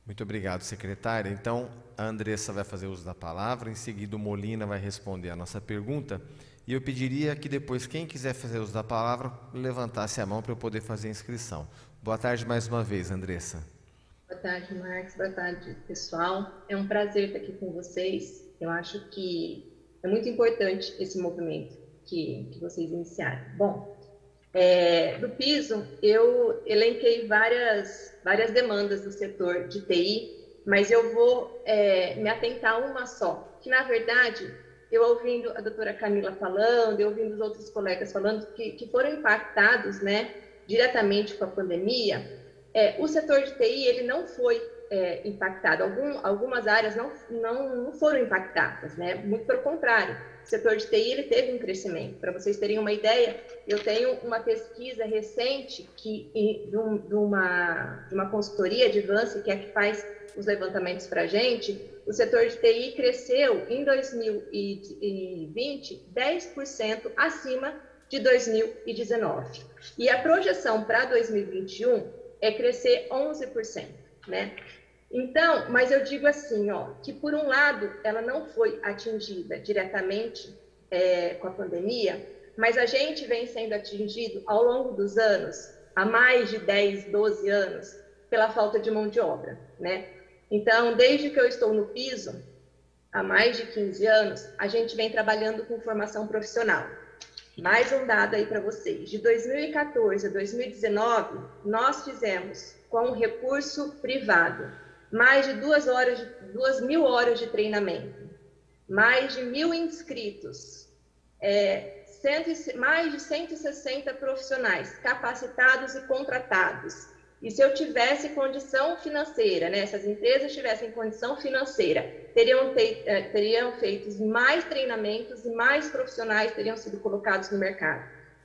Muito obrigado, secretária. Então, a Andressa vai fazer uso da palavra, em seguida o Molina vai responder a nossa pergunta, e eu pediria que depois, quem quiser fazer uso da palavra, levantasse a mão para eu poder fazer a inscrição. Boa tarde mais uma vez, Andressa. Boa tarde, Marcos. Boa tarde, pessoal. É um prazer estar aqui com vocês. Eu acho que é muito importante esse movimento que vocês iniciaram. Bom, do piso, eu elenquei várias demandas do setor de TI, mas eu vou me atentar a uma só, que na verdade, eu ouvindo a doutora Camila falando, eu ouvindo os outros colegas falando que foram impactados, né, diretamente com a pandemia, o setor de TI ele não foi impactado, algumas áreas não foram impactadas, né, muito pelo contrário. O setor de TI ele teve um crescimento. Para vocês terem uma ideia, eu tenho uma pesquisa recente de uma consultoria de Vance, que é que faz os levantamentos para a gente. O setor de TI cresceu em 2020 10% acima de 2019. E a projeção para 2021 é crescer 11%, né? Então, mas eu digo assim, que por um lado ela não foi atingida diretamente com a pandemia, mas a gente vem sendo atingido ao longo dos anos, há mais de 10, 12 anos, pela falta de mão de obra, né? Então, desde que eu estou no piso, há mais de 15 anos, a gente vem trabalhando com formação profissional. Mais um dado aí para vocês. De 2014 a 2019, nós fizemos com recurso privado mais de 2.000 horas de treinamento, mais de 1.000 inscritos, mais de 160 profissionais capacitados e contratados. E se eu tivesse condição financeira, né, se as empresas tivessem condição financeira, teriam feito mais treinamentos e mais profissionais teriam sido colocados no mercado.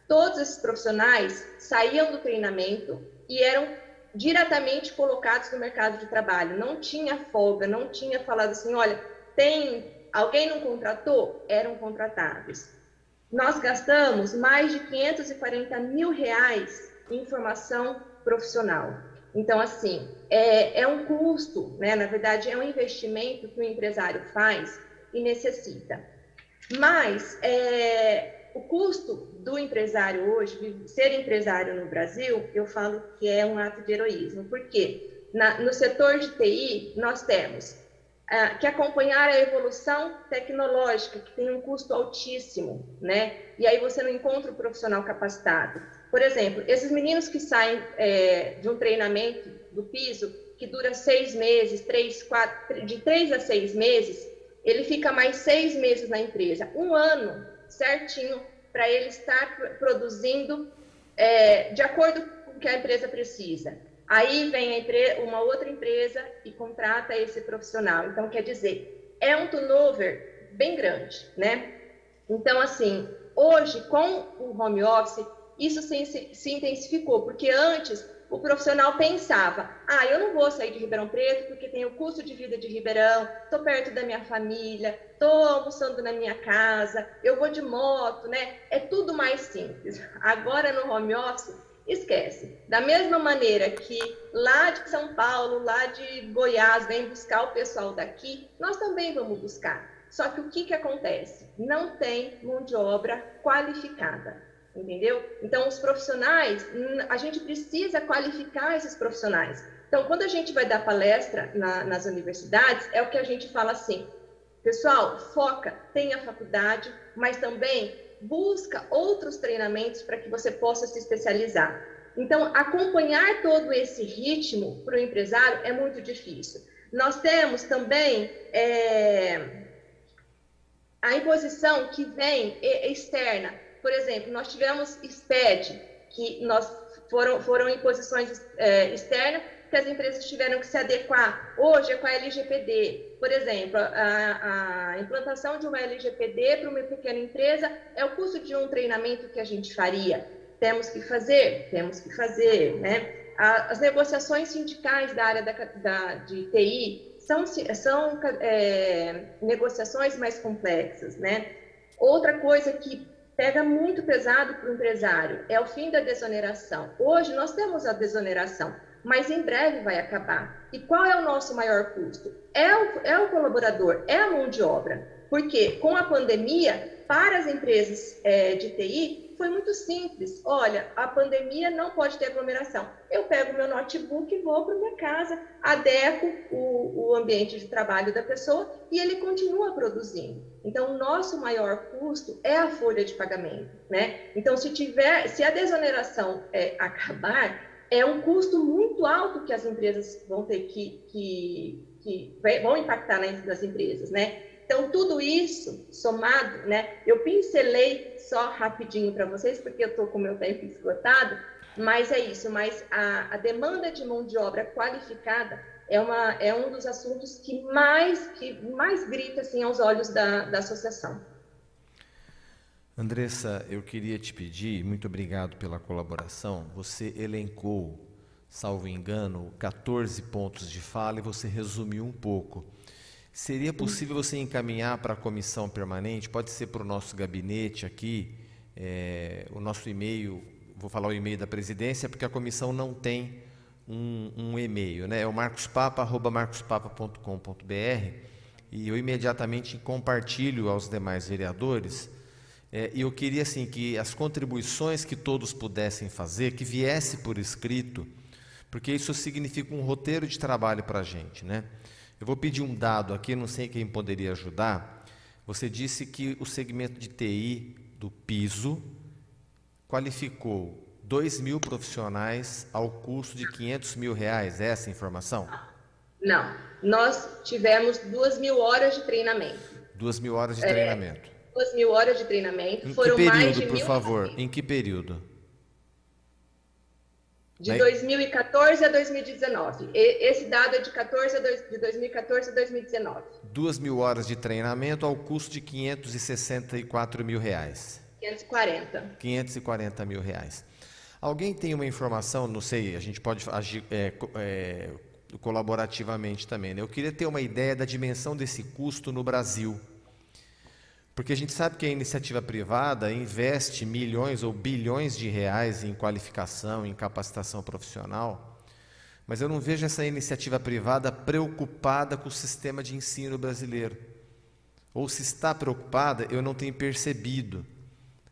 Todos esses profissionais saíam do treinamento e eram diretamente colocados no mercado de trabalho. Não tinha folga, não tinha falado assim, olha, alguém não contratou? Eram contratados. Nós gastamos mais de R$540 mil em formação profissional. Então, assim, é um custo, né? Na verdade, é um investimento que o empresário faz e necessita. Mas o custo do empresário hoje, ser empresário no Brasil, eu falo que é um ato de heroísmo. Por quê? No setor de TI, nós temos que acompanhar a evolução tecnológica, que tem um custo altíssimo, né? E aí você não encontra o profissional capacitado. Por exemplo, esses meninos que saem de um treinamento do piso, que dura 6 meses, de 3 a 6 meses, ele fica mais 6 meses na empresa, 1 ano certinho para ele estar produzindo de acordo com o que a empresa precisa. Aí vem uma outra empresa e contrata esse profissional. Então, quer dizer, é um turnover bem grande, né? Então, assim, hoje, com o home office, isso se intensificou, porque antes o profissional pensava, eu não vou sair de Ribeirão Preto porque tem o custo de vida de Ribeirão, estou perto da minha família, estou almoçando na minha casa, eu vou de moto, né? É tudo mais simples. Agora no home office, esquece. Da mesma maneira que lá de São Paulo, lá de Goiás, vem buscar o pessoal daqui, nós também vamos buscar. Só que o que acontece? Não tem mão de obra qualificada. Entendeu? Então, os profissionais, a gente precisa qualificar esses profissionais. Então, quando a gente vai dar palestra nas universidades, é o que a gente fala assim, pessoal, foca, tenha faculdade, mas também busca outros treinamentos para que você possa se especializar. Então, acompanhar todo esse ritmo para o empresário é muito difícil. Nós temos também a imposição que vem externa. Por exemplo, nós tivemos SPED, que foram imposições externas, que as empresas tiveram que se adequar. Hoje é com a LGPD. Por exemplo, a implantação de uma LGPD para uma pequena empresa é o custo de um treinamento que a gente faria. Temos que fazer, né? As negociações sindicais da área de TI são negociações mais complexas, né? Outra coisa que pega muito pesado para o empresário é o fim da desoneração. Hoje nós temos a desoneração, mas em breve vai acabar. E qual é o nosso maior custo? É o colaborador, é a mão de obra. Porque com a pandemia, para as empresas de TI, foi muito simples. Olha, a pandemia não pode ter aglomeração. Eu pego meu notebook e vou para minha casa, adequo o ambiente de trabalho da pessoa e ele continua produzindo. Então, o nosso maior custo é a folha de pagamento, né? Então, se a desoneração acabar, é um custo muito alto que as empresas vão ter vão impactar nas empresas, né? Então, tudo isso somado, né? Eu pincelei só rapidinho para vocês, porque eu estou com o meu tempo esgotado, mas é isso. Mas a demanda de mão de obra qualificada é um dos assuntos que mais grita assim, aos olhos da associação. Andressa, eu queria te pedir, muito obrigado pela colaboração. Você elencou, salvo engano, 14 pontos de fala e você resumiu um pouco. Seria possível você encaminhar para a comissão permanente? Pode ser para o nosso gabinete aqui, o nosso e-mail, vou falar o e-mail da presidência, porque a comissão não tem um e-mail, né? É o marcospapa@marcospapa.com.br e eu imediatamente compartilho aos demais vereadores. E eu queria assim que as contribuições que todos pudessem fazer, que viesse por escrito, porque isso significa um roteiro de trabalho para a gente, né? Eu vou pedir um dado aqui, não sei quem poderia ajudar. Você disse que o segmento de TI do piso qualificou 2.000 profissionais ao custo de R$500 mil, é essa a informação? Não, nós tivemos 2.000 horas de treinamento. 2.000 horas de treinamento. 2.000 horas de treinamento. Em foram que período, mais de por favor? Em que período? De 2014 a 2019. Esse dado é de 2014 a 2019. 2.000 horas de treinamento ao custo de R$564 mil. 540. 540 mil reais. Alguém tem uma informação, não sei, a gente pode agir colaborativamente também, né? Eu queria ter uma ideia da dimensão desse custo no Brasil. Porque a gente sabe que a iniciativa privada investe milhões ou bilhões de reais em qualificação, em capacitação profissional, mas eu não vejo essa iniciativa privada preocupada com o sistema de ensino brasileiro. Ou se está preocupada, eu não tenho percebido,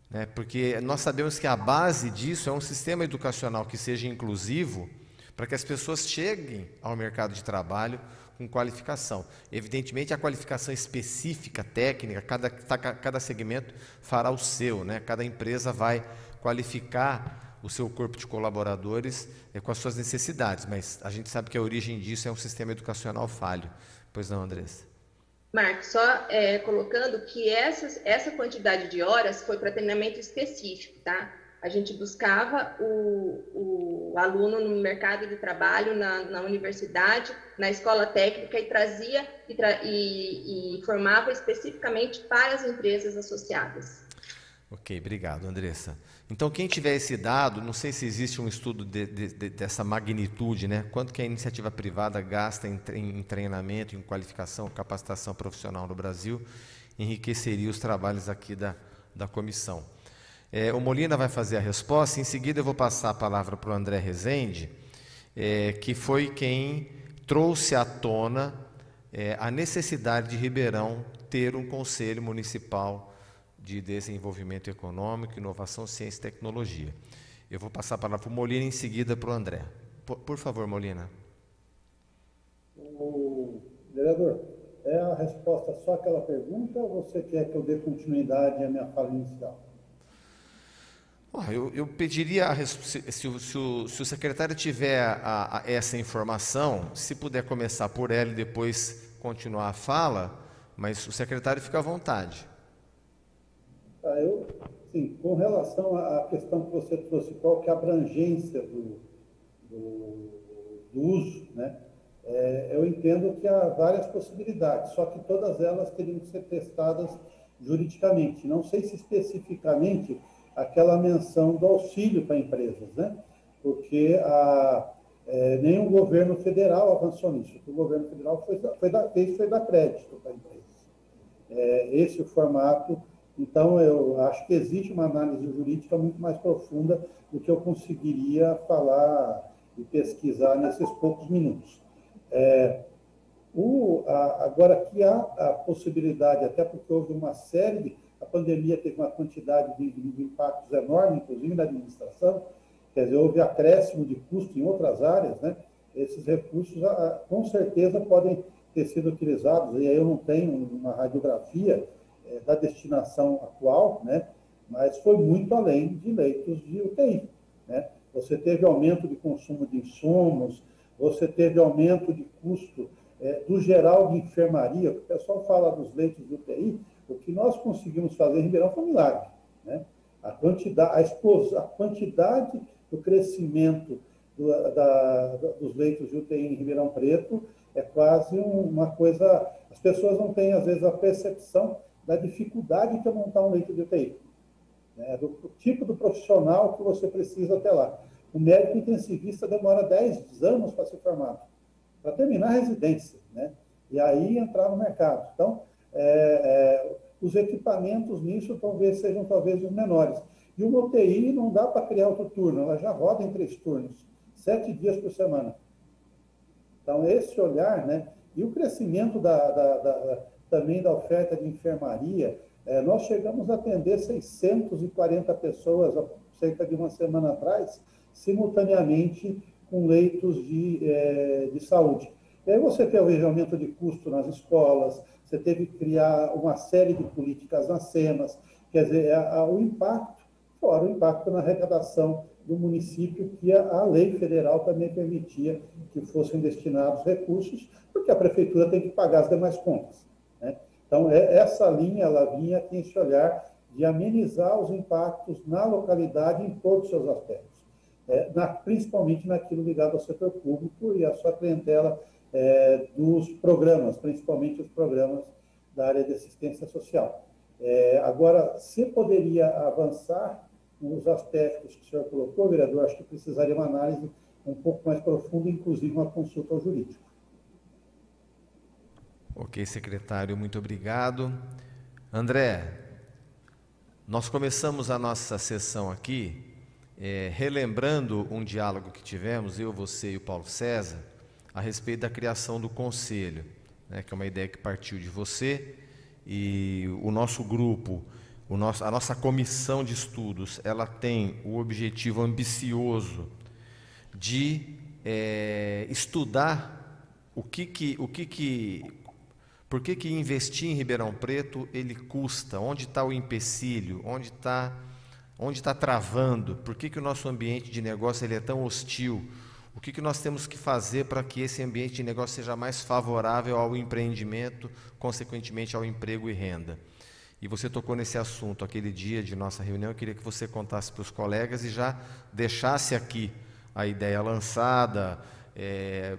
né? Porque nós sabemos que a base disso é um sistema educacional que seja inclusivo para que as pessoas cheguem ao mercado de trabalho com qualificação. Evidentemente, a qualificação específica, técnica, cada segmento fará o seu, né? Cada empresa vai qualificar o seu corpo de colaboradores com as suas necessidades, mas a gente sabe que a origem disso é um sistema educacional falho. Pois não, Andressa? Marcos, só colocando que essa quantidade de horas foi para treinamento específico, tá? A gente buscava o aluno no mercado de trabalho, na universidade, na escola técnica, e trazia e formava especificamente para as empresas associadas. Ok, obrigado, Andressa. Então, quem tiver esse dado, não sei se existe um estudo dessa magnitude, né? Quanto que a iniciativa privada gasta em treinamento, em qualificação, capacitação profissional no Brasil, enriqueceria os trabalhos aqui da comissão. O Molina vai fazer a resposta, em seguida eu vou passar a palavra para o André Rezende, que foi quem trouxe à tona a necessidade de Ribeirão ter um conselho municipal de desenvolvimento econômico, inovação, ciência e tecnologia. Eu vou passar a palavra para o Molina e em seguida para o André. Por favor, Molina. Vereador, é a resposta só àquela pergunta ou você quer que eu dê continuidade à minha fala inicial? Eu pediria, se o secretário tiver essa informação, se puder começar por ela e depois continuar a fala, mas o secretário fica à vontade. Sim, com relação à questão que você trouxe, qual que é a abrangência do uso, né? Eu entendo que há várias possibilidades, só que todas elas teriam que ser testadas juridicamente. Não sei se especificamente aquela menção do auxílio para empresas, né? Porque nenhum governo federal avançou nisso. O que o governo federal fez foi dar crédito para empresas. Esse é o formato. Então, eu acho que existe uma análise jurídica muito mais profunda do que eu conseguiria falar e pesquisar nesses poucos minutos. Agora, que há a possibilidade, até porque houve uma série a pandemia teve uma quantidade de impactos enormes, inclusive na administração, quer dizer, houve acréscimo de custo em outras áreas, né? Esses recursos, com certeza, podem ter sido utilizados, e aí eu não tenho uma radiografia da destinação atual, né? Mas foi muito além de leitos de UTI, né? Você teve aumento de consumo de insumos, você teve aumento de custo do geral de enfermaria. O pessoal fala dos leitos de UTI, o que nós conseguimos fazer em Ribeirão foi um milagre, né? A quantidade do crescimento dos leitos de UTI em Ribeirão Preto é quase uma coisa... As pessoas não têm, às vezes, a percepção da dificuldade que é montar um leito de UTI, né? Do tipo do profissional que você precisa até lá. O médico intensivista demora 10 anos para ser formado, para terminar a residência, né? E aí entrar no mercado. Então, os equipamentos nisso sejam talvez os menores. E uma UTI não dá para criar outro turno, ela já roda em 3 turnos, 7 dias por semana. Então, esse olhar, né? E o crescimento também da oferta de enfermaria, nós chegamos a atender 640 pessoas, há cerca de uma semana atrás, simultaneamente com leitos de saúde. E aí você teve aumento de custo nas escolas, você teve que criar uma série de políticas nas SEMAS, quer dizer, o impacto, fora o impacto na arrecadação do município, que a lei federal também permitia que fossem destinados recursos, porque a prefeitura tem que pagar as demais contas, né? Então, essa linha, ela vinha com esse olhar de amenizar os impactos na localidade em todos os seus aspectos, principalmente naquilo ligado ao setor público e à sua clientela dos programas, principalmente os programas da área de assistência social. Agora, se poderia avançar nos aspectos que o senhor colocou, vereador, acho que precisaria uma análise um pouco mais profunda, inclusive uma consulta ao jurídico. Ok, secretário, muito obrigado. André, nós começamos a nossa sessão aqui relembrando um diálogo que tivemos, eu, você e o Paulo César, a respeito da criação do conselho, né, que é uma ideia que partiu de você, e o nosso grupo, a nossa comissão de estudos, ela tem o objetivo ambicioso de estudar por que investir em Ribeirão Preto ele custa, onde está o empecilho, onde está travando, por que o nosso ambiente de negócio ele é tão hostil, o que nós temos que fazer para que esse ambiente de negócio seja mais favorável ao empreendimento, consequentemente ao emprego e renda. E você tocou nesse assunto aquele dia de nossa reunião. Eu queria que você contasse para os colegas e já deixasse aqui a ideia lançada.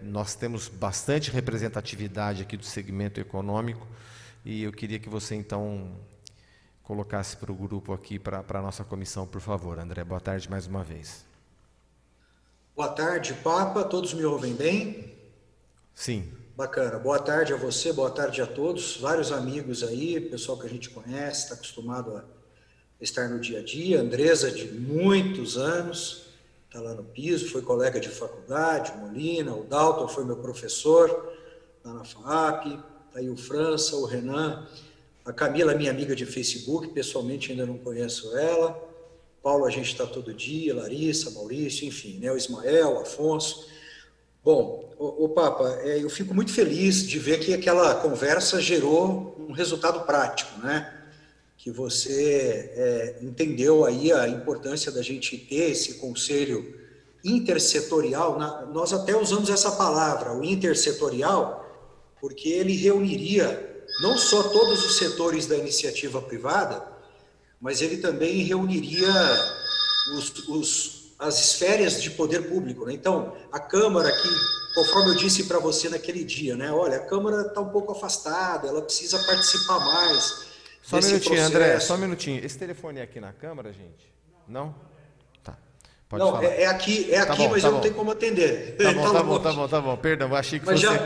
Nós temos bastante representatividade aqui do segmento econômico e eu queria que você então colocasse para o grupo aqui, para a nossa comissão, por favor, André. Boa tarde mais uma vez. Boa tarde, Papa. Todos me ouvem bem? Sim. Bacana. Boa tarde a você, boa tarde a todos. Vários amigos aí, pessoal que a gente conhece, está acostumado a estar no dia a dia. Andresa, de muitos anos, está lá no piso, foi colega de faculdade, Molina, o Dalton foi meu professor lá na FAAP, está aí o França, o Renan, a Camila, minha amiga de Facebook, pessoalmente ainda não conheço ela, Paulo a gente está todo dia, Larissa, Maurício, enfim, né, o Ismael, o Afonso. Bom, o Papa, eu fico muito feliz de ver que aquela conversa gerou um resultado prático, né? Que você entendeu aí a importância da gente ter esse conselho intersetorial. Nós até usamos essa palavra, o intersetorial, porque ele reuniria não só todos os setores da iniciativa privada, mas ele também reuniria as esferas de poder público, né? Então, a Câmara, que, conforme eu disse para você naquele dia, né? Olha, a Câmara está um pouco afastada, ela precisa participar mais. Só um minutinho, André, só um minutinho. Esse telefone é aqui na Câmara, gente? Não? Tá. Pode não, falar. é aqui, tá bom, mas tá eu bom. não tenho como atender. Tá bom. Perdão, achei que mas fosse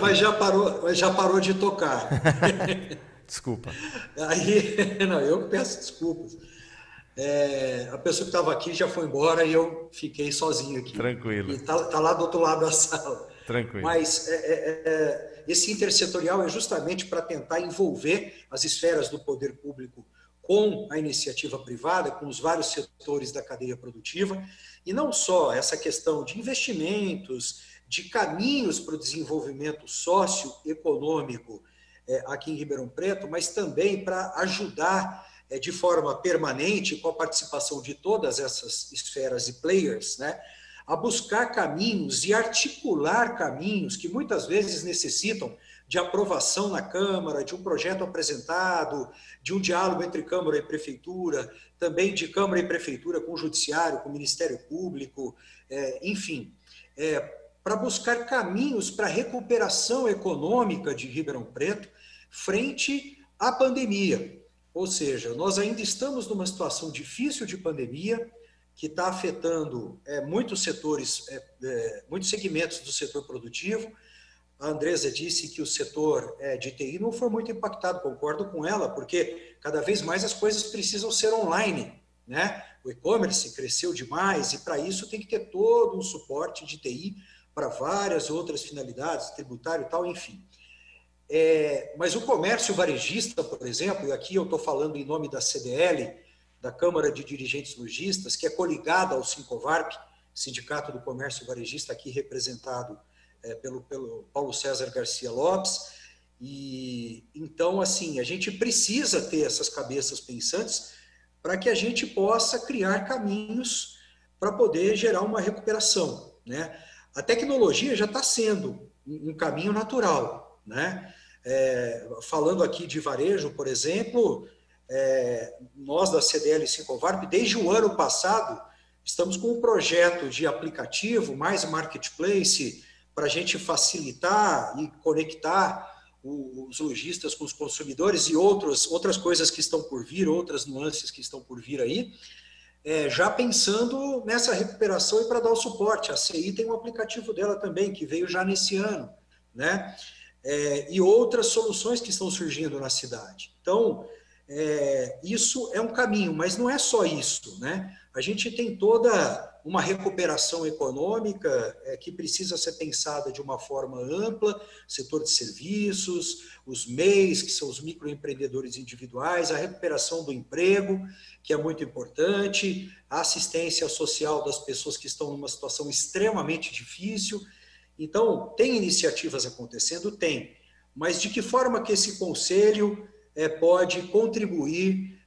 mas já parou de tocar. Desculpa. Aí, não, eu peço desculpas. A pessoa que estava aqui já foi embora e eu fiquei sozinho aqui. Tranquilo. E tá lá do outro lado da sala. Tranquilo. Mas esse intersetorial é justamente para tentar envolver as esferas do poder público com a iniciativa privada, com os vários setores da cadeia produtiva, e não só essa questão de investimentos, de caminhos para o desenvolvimento socioeconômico aqui em Ribeirão Preto, mas também para ajudar de forma permanente, com a participação de todas essas esferas e players, né, a buscar caminhos e articular caminhos que muitas vezes necessitam de aprovação na Câmara, de um projeto apresentado, de um diálogo entre Câmara e Prefeitura, também de Câmara e Prefeitura com o Judiciário, com o Ministério Público, enfim, para buscar caminhos para a recuperação econômica de Ribeirão Preto frente à pandemia. Ou seja, nós ainda estamos numa situação difícil de pandemia, que está afetando muitos setores, muitos segmentos do setor produtivo. A Andresa disse que o setor de TI não foi muito impactado, concordo com ela, porque cada vez mais as coisas precisam ser online, né? O e-commerce cresceu demais e para isso tem que ter todo um suporte de TI para várias outras finalidades, tributário e tal, enfim. Mas o comércio varejista, por exemplo, e aqui eu estou falando em nome da CDL, da Câmara de Dirigentes Lojistas, que é coligada ao Sincovarp, Sindicato do Comércio Varejista, aqui representado pelo Paulo César Garcia Lopes. E então, assim, a gente precisa ter essas cabeças pensantes para que a gente possa criar caminhos para poder gerar uma recuperação, né? A tecnologia já está sendo um caminho natural, né? Falando aqui de varejo, por exemplo, nós da CDL Sincovarp, desde o ano passado, estamos com um projeto de aplicativo, mais marketplace, para a gente facilitar e conectar os lojistas com os consumidores e outras coisas que estão por vir, outras nuances que estão por vir aí, já pensando nessa recuperação e para dar o suporte. A CI tem um aplicativo dela também, que veio já nesse ano, né? E outras soluções que estão surgindo na cidade. Então, isso é um caminho, mas não é só isso, né? A gente tem toda uma recuperação econômica que precisa ser pensada de uma forma ampla, setor de serviços, os MEIs, que são os microempreendedores individuais, a recuperação do emprego, que é muito importante, a assistência social das pessoas que estão numa situação extremamente difícil. Então, tem iniciativas acontecendo? Tem. Mas de que forma que esse conselho pode contribuir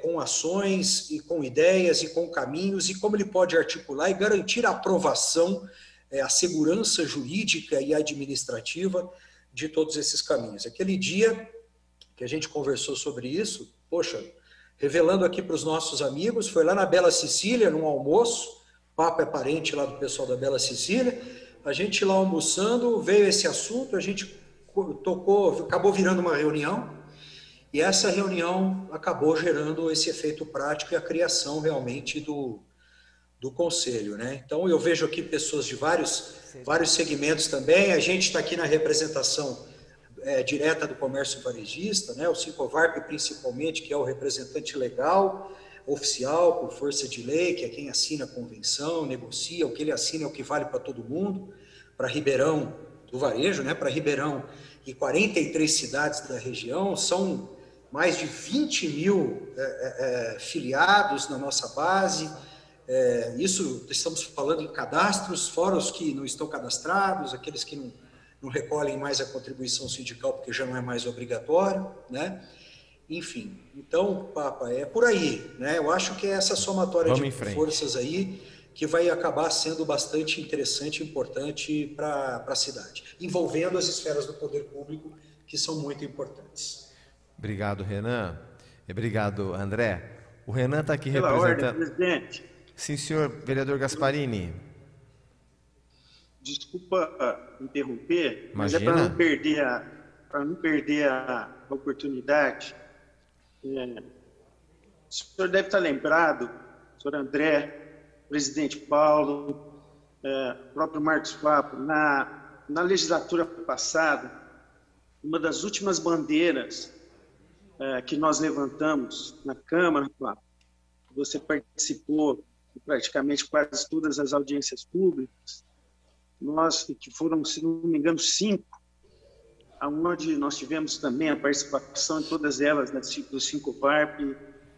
com ações e com ideias e com caminhos e como ele pode articular e garantir a aprovação, a segurança jurídica e administrativa de todos esses caminhos. Aquele dia que a gente conversou sobre isso, poxa, revelando aqui para os nossos amigos, foi lá na Bela Cecília, num almoço, o Papa é parente lá do pessoal da Bela Cecília, a gente lá almoçando, veio esse assunto, a gente tocou, acabou virando uma reunião, E essa reunião acabou gerando esse efeito prático e a criação realmente do Conselho, né? Então, eu vejo aqui pessoas de vários segmentos também. A gente está aqui na representação direta do comércio varejista, né? O Sincovarp, principalmente, que é o representante legal, oficial, por força de lei, que é quem assina a convenção, negocia, o que ele assina é o que vale para todo mundo, para Ribeirão do Varejo, né? Para Ribeirão e 43 cidades da região, são mais de 20 mil filiados na nossa base. Isso estamos falando em cadastros, fora os que não estão cadastrados, aqueles que não recolhem mais a contribuição sindical porque já não é mais obrigatório, né? Enfim, então, Papa, é por aí, né? Eu acho que é essa somatória de forças aí que vai acabar sendo bastante interessante e importante para a cidade, envolvendo as esferas do poder público, que são muito importantes. Obrigado, Renan. Obrigado, André. O Renan está aqui Pela representando... ordem, presidente. Sim, senhor vereador Gasparini. Desculpa interromper, Imagina. mas é para não perder a oportunidade. O senhor deve estar lembrado, o senhor André, presidente Paulo, o próprio Marcos Papo, na legislatura passada, uma das últimas bandeiras que nós levantamos na Câmara, Papo, você participou de praticamente quase todas as audiências públicas, que foram, se não me engano, 5, onde nós tivemos também a participação em todas elas, do Sincovarp,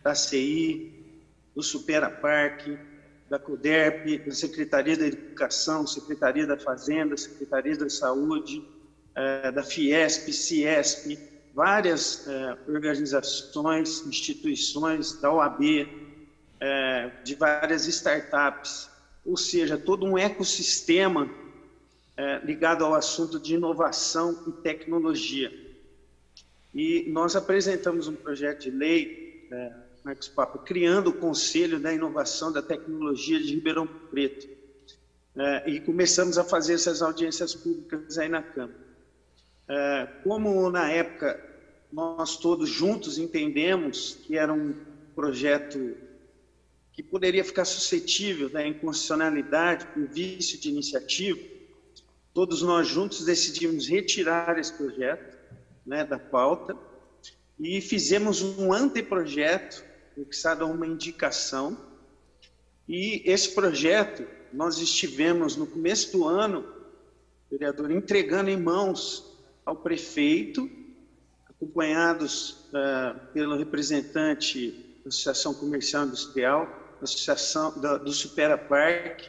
da CI, do Superaparc, da CODERP, da Secretaria da Educação, Secretaria da Fazenda, Secretaria da Saúde, da Fiesp, Ciesp, várias organizações, instituições, da OAB, de várias startups, ou seja, todo um ecossistema ligado ao assunto de inovação e tecnologia. E nós apresentamos um projeto de lei, Marcos Papa, criando o Conselho da Inovação da Tecnologia de Ribeirão Preto. E começamos a fazer essas audiências públicas aí na Câmara. Como na época nós todos juntos entendemos que era um projeto que poderia ficar suscetível da inconstitucionalidade por vício de iniciativa, todos nós juntos decidimos retirar esse projeto, né, da pauta e fizemos um anteprojeto, fixado a uma indicação, e esse projeto nós estivemos no começo do ano, vereador, entregando em mãos ao prefeito, acompanhados pelo representante da Associação Comercial e Industrial, da Associação do Superaparc,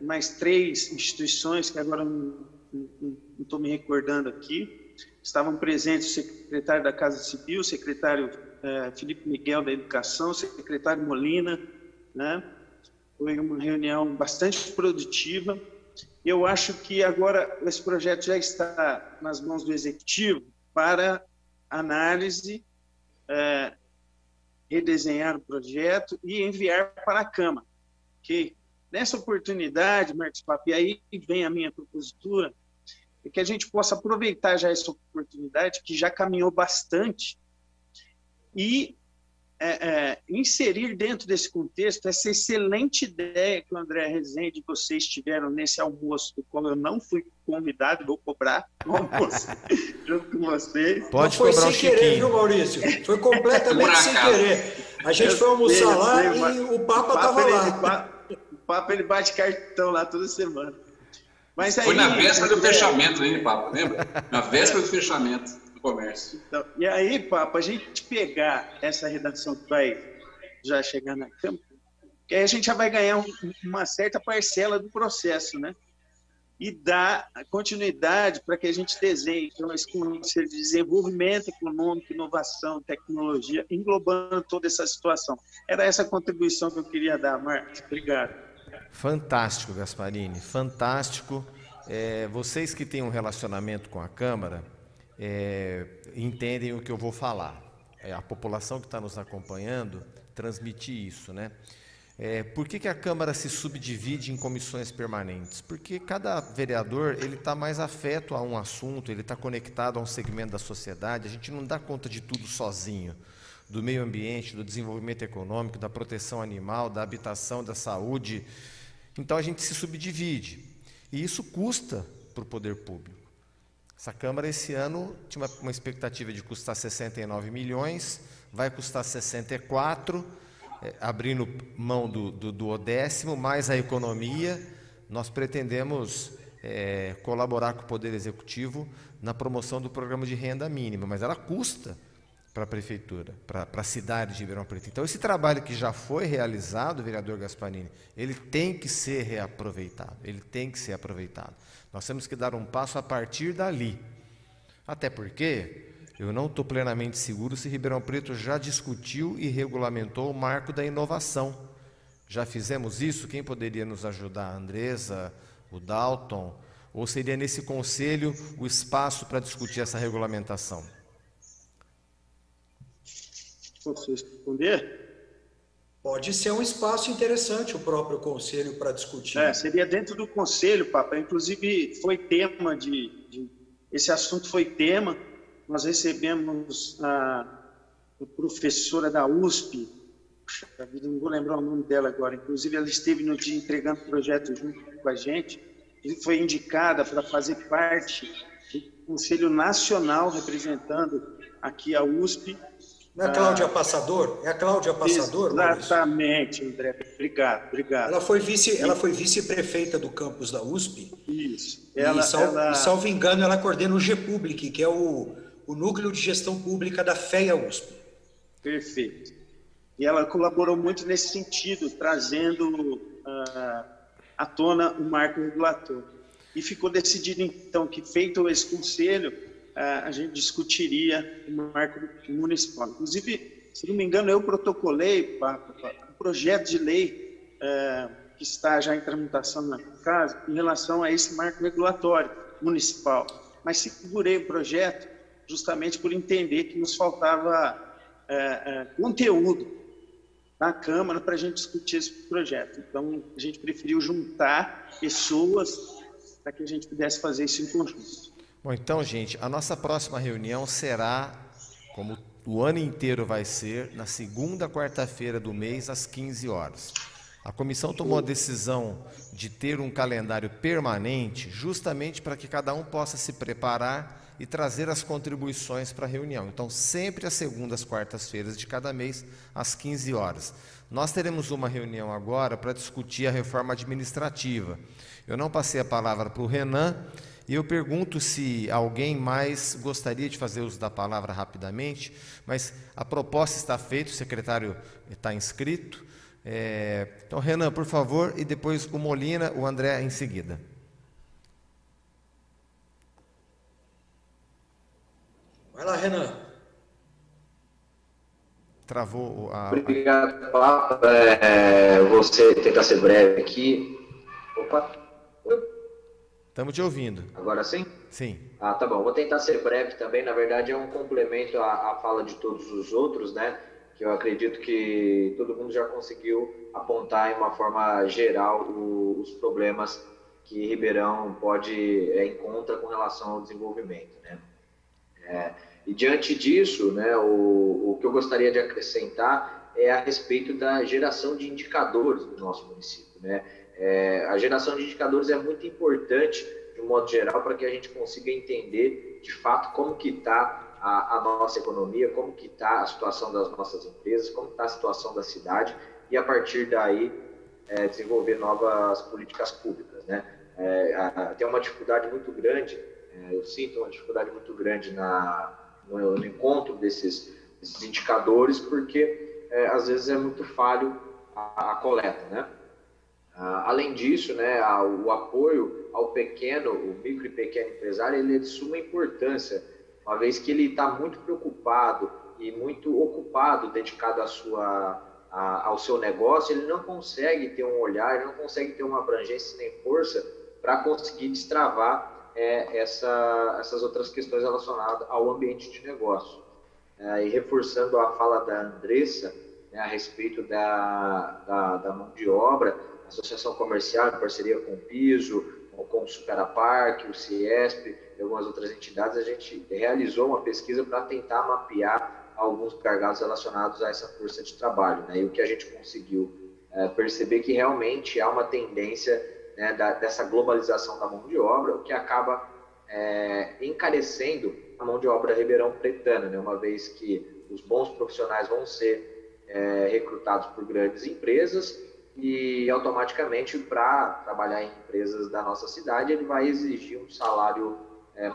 mais 3 instituições que agora não estou me recordando aqui, estavam presentes o secretário da Casa Civil, o secretário Felipe Miguel da Educação, o secretário Molina, né? Foi uma reunião bastante produtiva. Eu acho que agora esse projeto já está nas mãos do Executivo para análise, redesenhar o projeto e enviar para a Câmara. Okay? Nessa oportunidade, Marcos Papo, e aí vem a minha propositura, é que a gente possa aproveitar já essa oportunidade, que já caminhou bastante, e inserir dentro desse contexto essa excelente ideia que o André Rezende e vocês tiveram nesse almoço, do qual eu não fui convidado, vou cobrar o almoço junto com vocês. Pode foi cobrar sem querer, viu, Maurício? Foi completamente sem querer. A gente foi almoçar lá e o Papa estava lá. O Papa, ele bate cartão lá toda semana. Mas aí, foi na véspera do fechamento, hein, Papa? Lembra? Na véspera do fechamento do comércio. Então, e aí, Papa, a gente pegar essa redação que vai já chegar na Câmara, que aí a gente já vai ganhar uma certa parcela do processo, né? E dar continuidade para que a gente desenhe então, esse conselho de desenvolvimento econômico, inovação, tecnologia, englobando toda essa situação. Era essa a contribuição que eu queria dar, Marcos. Obrigado. Fantástico, Gasparini, fantástico. Vocês que têm um relacionamento com a Câmara entendem o que eu vou falar. A população que está nos acompanhando transmitir isso, né? Por que a Câmara se subdivide em comissões permanentes? Porque cada vereador ele está mais afeto a um assunto, ele está conectado a um segmento da sociedade, a gente não dá conta de tudo sozinho, do meio ambiente, do desenvolvimento econômico, da proteção animal, da habitação, da saúde. Então a gente se subdivide, e isso custa para o poder público. Essa Câmara esse ano tinha uma expectativa de custar 69 milhões, vai custar 64, abrindo mão do 10º, mais a economia. Nós pretendemos colaborar com o Poder Executivo na promoção do programa de renda mínima, mas ela custa para a Prefeitura, para a cidade de Ribeirão Preto. Então, esse trabalho que já foi realizado, vereador Gasparini, ele tem que ser reaproveitado, ele tem que ser aproveitado. Nós temos que dar um passo a partir dali. Até porque eu não estou plenamente seguro se Ribeirão Preto já discutiu e regulamentou o marco da inovação. Já fizemos isso? Quem poderia nos ajudar? A Andresa, o Dalton? Ou seria nesse conselho o espaço para discutir essa regulamentação? Posso responder? Pode ser um espaço interessante o próprio conselho para discutir. Seria dentro do conselho, Papa. Inclusive, foi tema esse assunto foi tema. Nós recebemos a professora da USP, não vou lembrar o nome dela agora, inclusive ela esteve no dia entregando o projeto junto com a gente, e foi indicada para fazer parte do Conselho Nacional, representando aqui a USP. Não é a Cláudia Passador? É a Cláudia Passador? Exatamente, André. Obrigado. Ela foi vice-prefeita do campus da USP. Isso. E, salvo engano, ela coordena o GPublic, que é o Núcleo de Gestão Pública da FEA USP. Perfeito. E ela colaborou muito nesse sentido, trazendo à tona o marco regulatório. E ficou decidido, então, que feito esse conselho, a gente discutiria o marco municipal. Inclusive, se não me engano, eu protocolei um projeto de lei que está já em tramitação na casa em relação a esse marco regulatório municipal. Mas segurei o projeto justamente por entender que nos faltava conteúdo na Câmara para a gente discutir esse projeto. Então, a gente preferiu juntar pessoas para que a gente pudesse fazer isso em conjunto. Bom, então, gente, a nossa próxima reunião será, como o ano inteiro vai ser, na segunda quarta-feira do mês, às 15 horas. A comissão tomou a decisão de ter um calendário permanente, justamente para que cada um possa se preparar e trazer as contribuições para a reunião. Então, sempre às segundas, quartas-feiras de cada mês, às 15 horas. Nós teremos uma reunião agora para discutir a reforma administrativa. Eu não passei a palavra para o Renan, e eu pergunto se alguém mais gostaria de fazer uso da palavra rapidamente, mas a proposta está feita, o secretário está inscrito. Então, Renan, por favor, e depois o Molina, o André em seguida. Vai lá, Renan. Travou a... Obrigado, Papa. Você tentar ser breve aqui. Opa. Estamos te ouvindo. Agora sim? Sim. Tá bom. Vou tentar ser breve também. Na verdade, é um complemento à fala de todos os outros, né? Que eu acredito que todo mundo já conseguiu apontar em uma forma geral os problemas que Ribeirão encontra com relação ao desenvolvimento, né? E diante disso, né, o que eu gostaria de acrescentar é a respeito da geração de indicadores do nosso município, né? A geração de indicadores é muito importante, de um modo geral, para que a gente consiga entender, de fato, como que está a nossa economia, como que está a situação das nossas empresas, como está a situação da cidade, e, a partir daí, desenvolver novas políticas públicas, né? Tem uma dificuldade muito grande, eu sinto uma dificuldade muito grande no encontro desses indicadores, porque, às vezes, é muito falho a coleta, né? Além disso, né, o apoio ao micro e pequeno empresário, ele é de suma importância, uma vez que ele está muito preocupado e muito ocupado, dedicado ao seu negócio, ele não consegue ter um olhar, ele não consegue ter uma abrangência nem força para conseguir destravar essas outras questões relacionadas ao ambiente de negócio. E reforçando a fala da Andressa, né, a respeito da mão de obra. A Associação Comercial, em parceria com o Piso, com o Superaparque, o Ciesp e algumas outras entidades, a gente realizou uma pesquisa para tentar mapear alguns gargalos relacionados a essa força de trabalho, né? E o que a gente conseguiu perceber que realmente há uma tendência, né, dessa globalização da mão de obra, o que acaba encarecendo a mão de obra ribeirão-pretana, né? Uma vez que os bons profissionais vão ser recrutados por grandes empresas e automaticamente, para trabalhar em empresas da nossa cidade, ele vai exigir um salário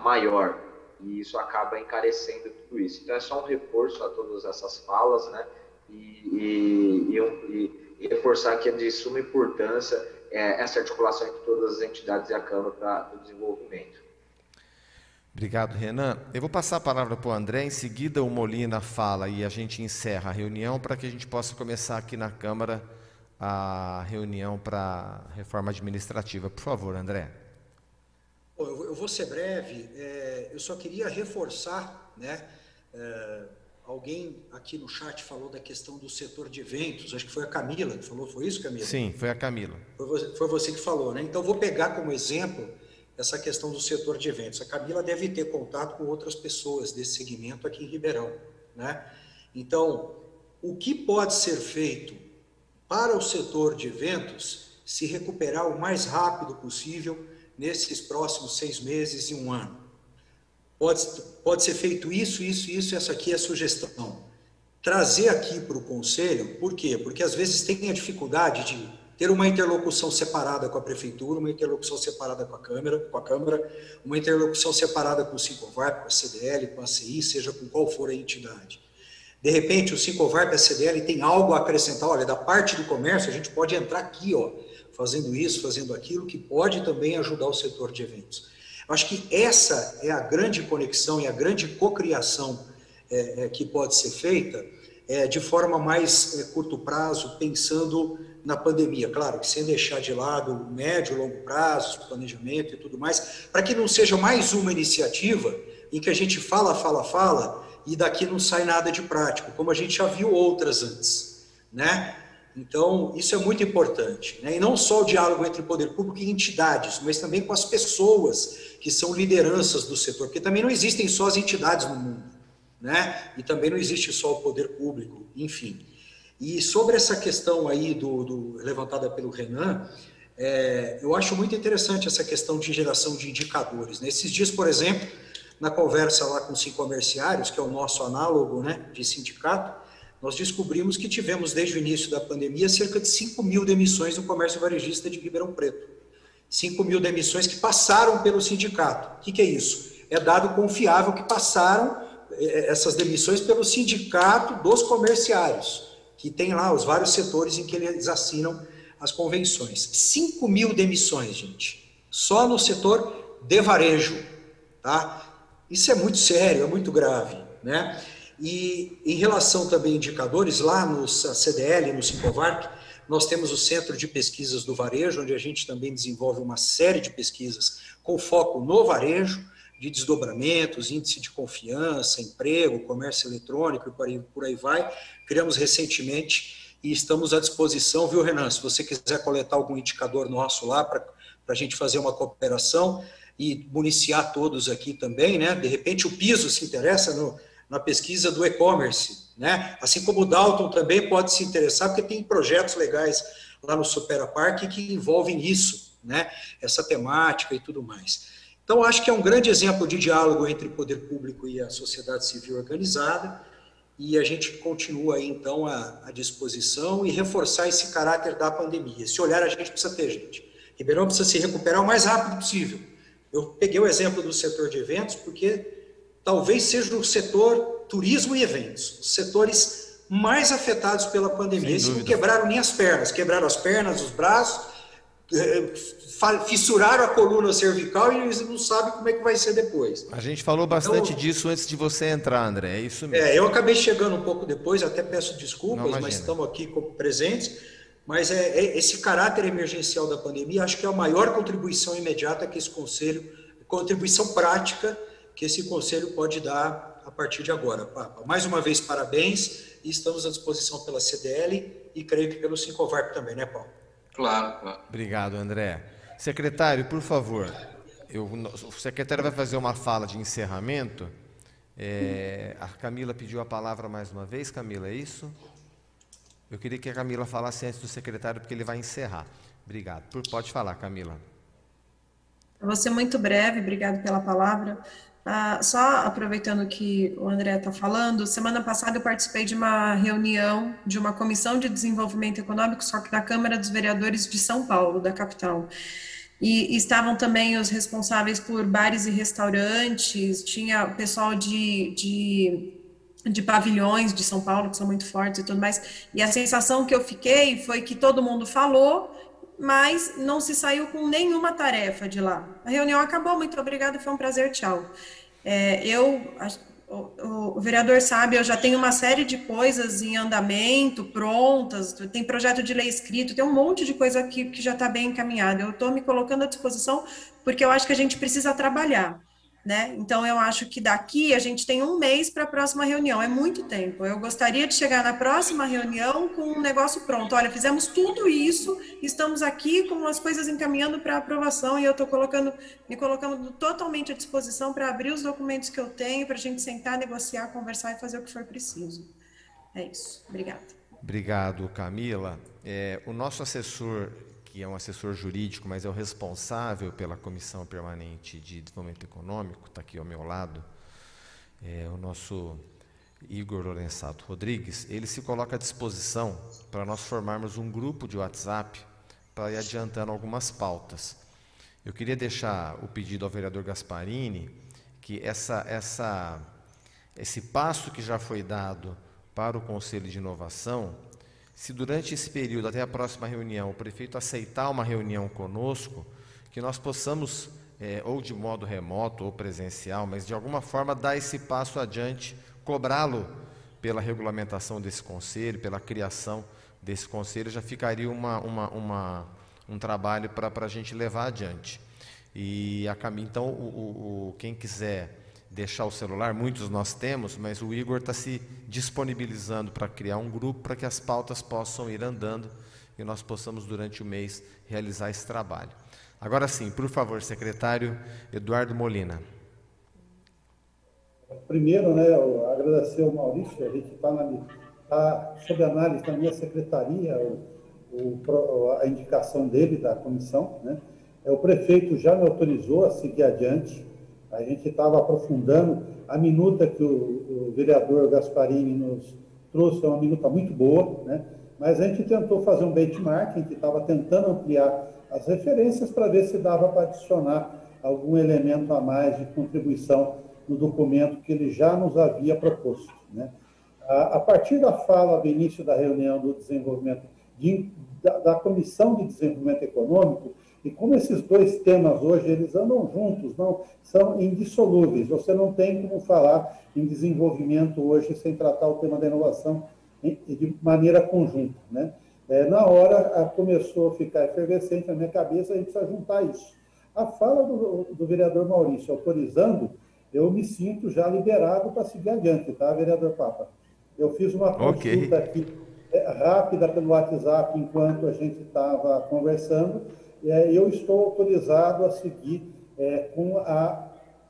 maior, e isso acaba encarecendo tudo isso. Então é só um reforço a todas essas falas, né? E reforçar que é de suma importância essa articulação entre todas as entidades e a Câmara para o desenvolvimento. Obrigado, Renan. Eu vou passar a palavra para o André, em seguida o Molina fala e a gente encerra a reunião para que a gente possa começar aqui na Câmara a reunião para a reforma administrativa. Por favor, André. Eu vou ser breve. Eu só queria reforçar, né? Alguém aqui no chat falou da questão do setor de eventos. Acho que foi a Camila que falou. Foi isso, Camila? Sim, foi a Camila. Foi você que falou, né? Então, vou pegar como exemplo essa questão do setor de eventos. A Camila deve ter contato com outras pessoas desse segmento aqui em Ribeirão, né? Então, o que pode ser feito para o setor de eventos se recuperar o mais rápido possível nesses próximos 6 meses e 1 ano? Pode ser feito isso, essa aqui é a sugestão. Trazer aqui para o Conselho, por quê? Porque às vezes tem a dificuldade de ter uma interlocução separada com a Prefeitura, uma interlocução separada com a Câmara, uma interlocução separada com o Sincovarp, com a CDL, com a CI, seja com qual for a entidade. De repente, o Sincovarp e a CDL tem algo a acrescentar. Olha, da parte do comércio, a gente pode entrar aqui, ó, fazendo isso, fazendo aquilo, que pode também ajudar o setor de eventos. Eu acho que essa é a grande conexão e a grande cocriação que pode ser feita de forma mais curto prazo, pensando na pandemia. Claro, que sem deixar de lado o médio e longo prazo, planejamento e tudo mais, para que não seja mais uma iniciativa em que a gente fala, e daqui não sai nada de prático, como a gente já viu outras antes, né? Então, isso é muito importante, né? E não só o diálogo entre o poder público e entidades, mas também com as pessoas que são lideranças do setor, porque também não existem só as entidades no mundo, né? E também não existe só o poder público, enfim. E sobre essa questão aí levantada pelo Renan, eu acho muito interessante essa questão de geração de indicadores, né? Esses dias, por exemplo, na conversa lá com os Sincomerciários, que é o nosso análogo, né, de sindicato, nós descobrimos que tivemos, desde o início da pandemia, cerca de 5.000 demissões no comércio varejista de Ribeirão Preto. 5.000 demissões que passaram pelo sindicato. O que é isso? É dado confiável que passaram essas demissões pelo sindicato dos comerciários, que tem lá os vários setores em que eles assinam as convenções. 5.000 demissões, gente, só no setor de varejo, tá? Isso é muito sério, é muito grave, né? E em relação também a indicadores, lá no CDL, no Sincovarp, nós temos o Centro de Pesquisas do Varejo, onde a gente também desenvolve uma série de pesquisas com foco no varejo, de desdobramentos, índice de confiança, emprego, comércio eletrônico e por aí vai. Criamos recentemente e estamos à disposição, viu, Renan? Se você quiser coletar algum indicador nosso lá para a gente fazer uma cooperação e municiar todos aqui também, né? De repente o Piso se interessa na pesquisa do e-commerce, né? Assim como o Dalton também pode se interessar, porque tem projetos legais lá no Superaparque que envolvem isso, né? Essa temática e tudo mais. Então, acho que é um grande exemplo de diálogo entre o poder público e a sociedade civil organizada, e a gente continua aí, então, à disposição e reforçar esse caráter da pandemia. Esse olhar a gente precisa ter, gente. Ribeirão precisa se recuperar o mais rápido possível. Eu peguei o exemplo do setor de eventos, porque talvez seja o setor turismo e eventos, os setores mais afetados pela pandemia. Eles não quebraram nem as pernas, quebraram as pernas, os braços, fissuraram a coluna cervical e eles não sabem como é que vai ser depois. A gente falou bastante disso antes de você entrar, André, é isso mesmo. Eu acabei chegando um pouco depois, até peço desculpas, mas estamos aqui presentes. Mas esse caráter emergencial da pandemia, acho que é a maior contribuição imediata que esse Conselho, contribuição prática que esse Conselho pode dar a partir de agora. Mais uma vez, parabéns. e estamos à disposição pela CDL e creio que pelo Sincovarp também, né, Paulo? Claro, claro. Obrigado, André. Secretário, por favor, o secretário vai fazer uma fala de encerramento. A Camila pediu a palavra mais uma vez. Camila, é isso? Eu queria que a Camila falasse antes do secretário, porque ele vai encerrar. Obrigado. Pode falar, Camila. Eu vou ser muito breve, obrigado pela palavra. Só aproveitando que o André está falando, semana passada eu participei de uma reunião de uma comissão de desenvolvimento econômico, só que da Câmara dos Vereadores de São Paulo, da capital. E estavam também os responsáveis por bares e restaurantes, tinha o pessoal de pavilhões de São Paulo, que são muito fortes e tudo mais. E a sensação que eu fiquei foi que todo mundo falou, mas não se saiu com nenhuma tarefa de lá. A reunião acabou, muito obrigada, foi um prazer, tchau. O vereador sabe, eu já tenho uma série de coisas em andamento, prontas, tem projeto de lei escrito, tem um monte de coisa aqui que já está bem encaminhada. Eu estou me colocando à disposição porque eu acho que a gente precisa trabalhar, né? Então, eu acho que daqui a gente tem um mês para a próxima reunião, é muito tempo. Eu gostaria de chegar na próxima reunião com um negócio pronto. Olha, fizemos tudo isso, estamos aqui com as coisas encaminhando para aprovação e eu estou me colocando totalmente à disposição para abrir os documentos que eu tenho, para a gente sentar, negociar, conversar e fazer o que for preciso. É isso. Obrigada. Obrigado, Camila. O nosso assessor, que é um assessor jurídico, mas é o responsável pela Comissão Permanente de Desenvolvimento Econômico, está aqui ao meu lado, o nosso Igor Lorenzato Rodrigues, ele se coloca à disposição para nós formarmos um grupo de WhatsApp para ir adiantando algumas pautas. Eu queria deixar o pedido ao vereador Gasparini que esse passo que já foi dado para o Conselho de Inovação, se durante esse período, até a próxima reunião, o prefeito aceitar uma reunião conosco, que nós possamos, ou de modo remoto ou presencial, mas de alguma forma dar esse passo adiante, cobrá-lo pela regulamentação desse conselho, pela criação desse conselho, já ficaria um trabalho para a gente levar adiante. E a caminho, então, quem quiser deixar o celular, muitos nós temos, mas o Igor está se disponibilizando para criar um grupo para que as pautas possam ir andando e nós possamos, durante o mês, realizar esse trabalho. Agora sim, por favor, secretário Eduardo Molina. Primeiro, agradecer ao Maurício, a gente está sob análise da minha secretaria, a indicação dele, da comissão, né? O prefeito já me autorizou a seguir adiante. A gente estava aprofundando. A minuta que o vereador Gasparini nos trouxe é uma minuta muito boa, né? Mas a gente tentou fazer um benchmark, a gente estava tentando ampliar as referências para ver se dava para adicionar algum elemento a mais de contribuição no documento que ele já nos havia proposto, né? A partir da fala do início da reunião do desenvolvimento, da Comissão de Desenvolvimento Econômico, e como esses dois temas hoje, eles andam juntos, não são indissolúveis. Você não tem como falar em desenvolvimento hoje sem tratar o tema da inovação de maneira conjunta, né? Na hora, começou a ficar efervescente na minha cabeça, a gente precisa juntar isso. A fala do vereador Maurício autorizando, eu me sinto já liberado para seguir adiante, tá, vereador Papa? Eu fiz uma consulta aqui rápida pelo WhatsApp enquanto a gente estava conversando, eu estou autorizado a seguir com a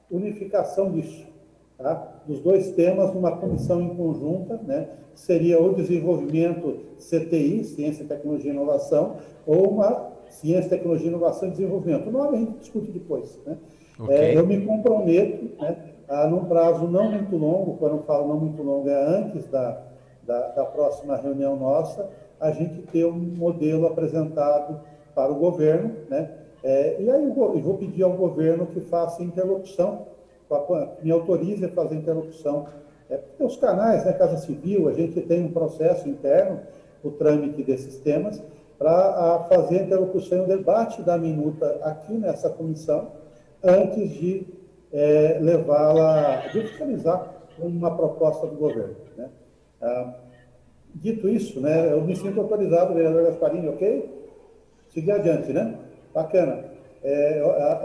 unificação disso, tá? Dos dois temas, numa comissão em conjunta, né? Seria o desenvolvimento CTI, Ciência, Tecnologia e Inovação, ou uma Ciência, Tecnologia, Inovação e Desenvolvimento. O nome a gente discute depois, né? Eu me comprometo, né, num prazo não muito longo, quando eu falo não muito longo, é antes da próxima reunião nossa, a gente ter um modelo apresentado para o governo, né? E aí eu vou pedir ao governo que faça interlocução, que me autorize a fazer interlocução. Tem os canais, né, Casa Civil, a gente tem um processo interno, o trâmite desses temas, para fazer a interlocução e o debate da minuta aqui nessa comissão, antes de levá-la, de oficializar uma proposta do governo, né? Dito isso, né, eu me sinto autorizado, vereador Gasparini, ok? Seguir adiante, né? Bacana.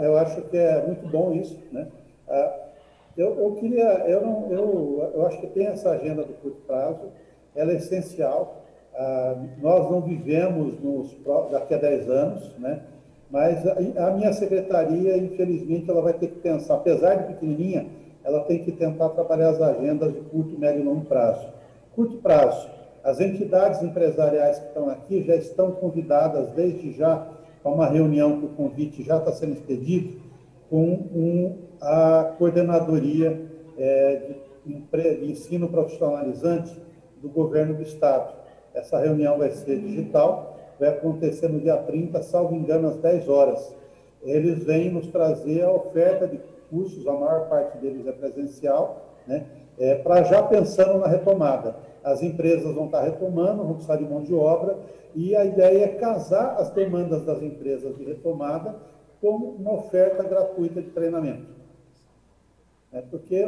Eu acho que é muito bom isso, né? Eu acho que tem essa agenda do curto prazo. ela é essencial. Nós não vivemos daqui a 10 anos, né? Mas a minha secretaria, infelizmente, ela vai ter que pensar, apesar de pequenininha, ela tem que tentar trabalhar as agendas de curto, médio e longo prazo. Curto prazo, as entidades empresariais que estão aqui já estão convidadas desde já a uma reunião que o convite já está sendo expedido com a coordenadoria de ensino profissionalizante do governo do Estado. Essa reunião vai ser digital, vai acontecer no dia 30, salvo engano, às 10 horas. Eles vêm nos trazer a oferta de cursos, a maior parte deles é presencial, né? Para já pensando na retomada. As empresas vão estar retomando, vão precisar de mão de obra, e a ideia é casar as demandas das empresas de retomada com uma oferta gratuita de treinamento. Porque,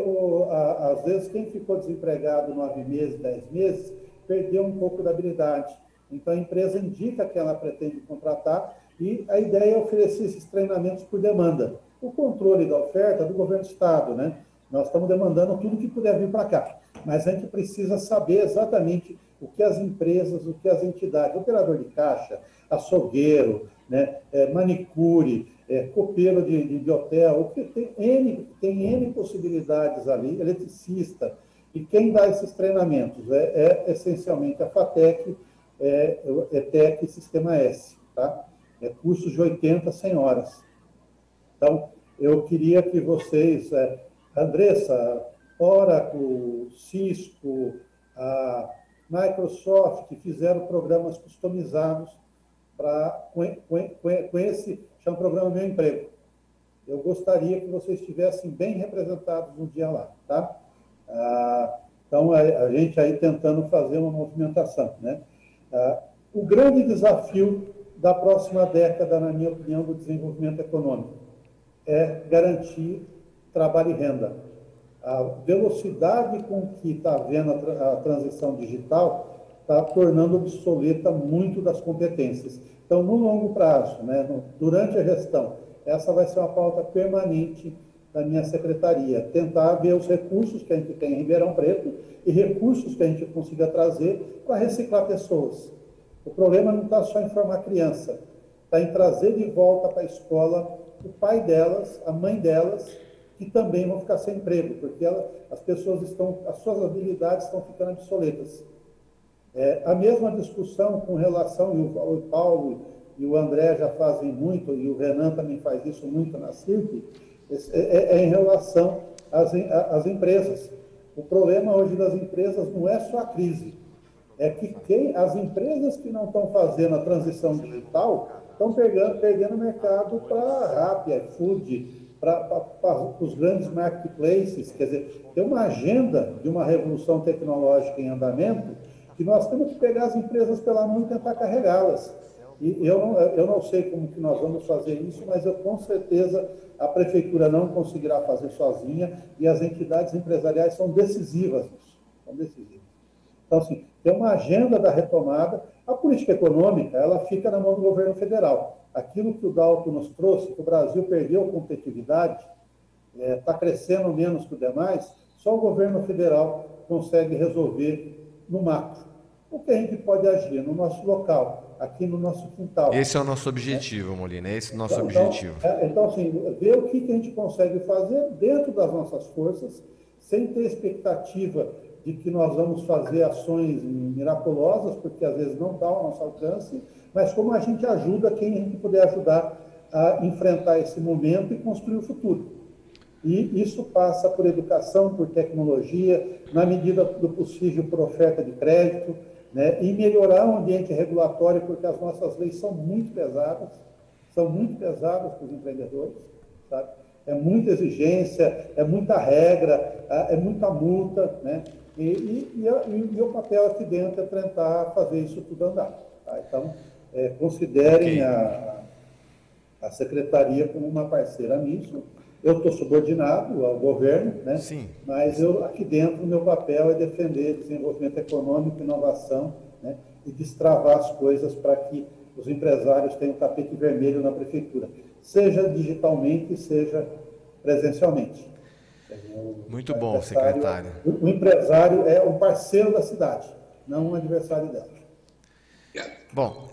às vezes, quem ficou desempregado 9 meses, 10 meses, perdeu um pouco da habilidade. Então, a empresa indica que ela pretende contratar e a ideia é oferecer esses treinamentos por demanda. O controle da oferta é do governo do Estado, né? Nós estamos demandando tudo que puder vir para cá, mas a gente precisa saber exatamente o que as empresas, o que as entidades, operador de caixa, açougueiro, né? Manicure, copeiro de hotel, o que tem N possibilidades ali, eletricista. E quem dá esses treinamentos essencialmente a FATEC, ETEC e Sistema S, tá? Cursos de 80 a 100 horas. Então, eu queria que vocês, Andressa, Oracle, Cisco, a Microsoft, fizeram programas customizados com esse, chama programa Meu Emprego. Eu gostaria que vocês estivessem bem representados um dia lá, tá? Então, a gente aí tentando fazer uma movimentação, né? O grande desafio da próxima década, na minha opinião, do desenvolvimento econômico é garantir trabalho e renda. A velocidade com que está havendo a transição digital está tornando obsoleta muito das competências. Então, no longo prazo, né, durante a gestão, essa vai ser uma pauta permanente da minha secretaria, tentar ver os recursos que a gente tem em Ribeirão Preto e recursos que a gente consiga trazer para reciclar pessoas. O problema não está só em formar criança, está em trazer de volta para a escola o pai delas, a mãe delas, que também vão ficar sem emprego, porque as suas habilidades estão ficando obsoletas. A mesma discussão com relação, e o Paulo e o André já fazem muito, e o Renan também faz isso muito na CIRP, em relação às empresas. O problema hoje das empresas não é só a crise, é que as empresas que não estão fazendo a transição digital estão perdendo mercado para Rappi, iFood, para os grandes marketplaces. Quer dizer, tem uma agenda de uma revolução tecnológica em andamento que nós temos que pegar as empresas pela mão e tentar carregá-las. E eu não sei como que nós vamos fazer isso, mas com certeza a prefeitura não conseguirá fazer sozinha e as entidades empresariais são decisivas nisso. São decisivas. Então, assim, tem uma agenda da retomada. A política econômica, ela fica na mão do governo federal. Aquilo que o Dalton nos trouxe, que o Brasil perdeu competitividade, está crescendo menos que o demais, só o governo federal consegue resolver no macro. O que a gente pode agir no nosso local, aqui no nosso quintal. Esse é o nosso objetivo, Molina, esse é o nosso objetivo. Então, assim, ver o que a gente consegue fazer dentro das nossas forças, sem ter expectativa de que nós vamos fazer ações miraculosas, porque às vezes não está ao nosso alcance, mas como a gente ajuda quem a gente puder ajudar a enfrentar esse momento e construir o futuro. E isso passa por educação, por tecnologia, na medida do possível por oferta de crédito, né? E melhorar o ambiente regulatório, porque as nossas leis são muito pesadas para os empreendedores, sabe? É muita exigência, é muita regra, é muita multa, né? E o meu papel aqui dentro é tentar fazer isso tudo andar. Tá? Então, considerem a secretaria como uma parceira nisso. Eu estou subordinado ao governo, né? Sim. Mas aqui dentro o meu papel é defender desenvolvimento econômico, inovação, né? E destravar as coisas para que os empresários tenham tapete vermelho na prefeitura, seja digitalmente, seja presencialmente. Muito bom, secretário. O empresário é o parceiro da cidade. não um adversário dela. Bom,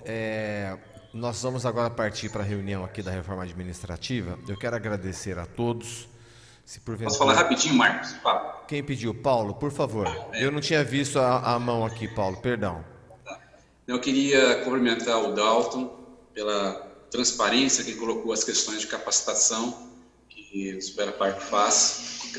nós vamos agora partir para a reunião aqui da reforma administrativa. Eu quero agradecer a todos. Se porventura... Posso falar rapidinho, Marcos? Fala. Quem pediu? Paulo, por favor. Eu não tinha visto a mão aqui, Paulo, perdão. Eu queria cumprimentar o Dalton pela transparência que colocou as questões de capacitação que o Supera Parque faz.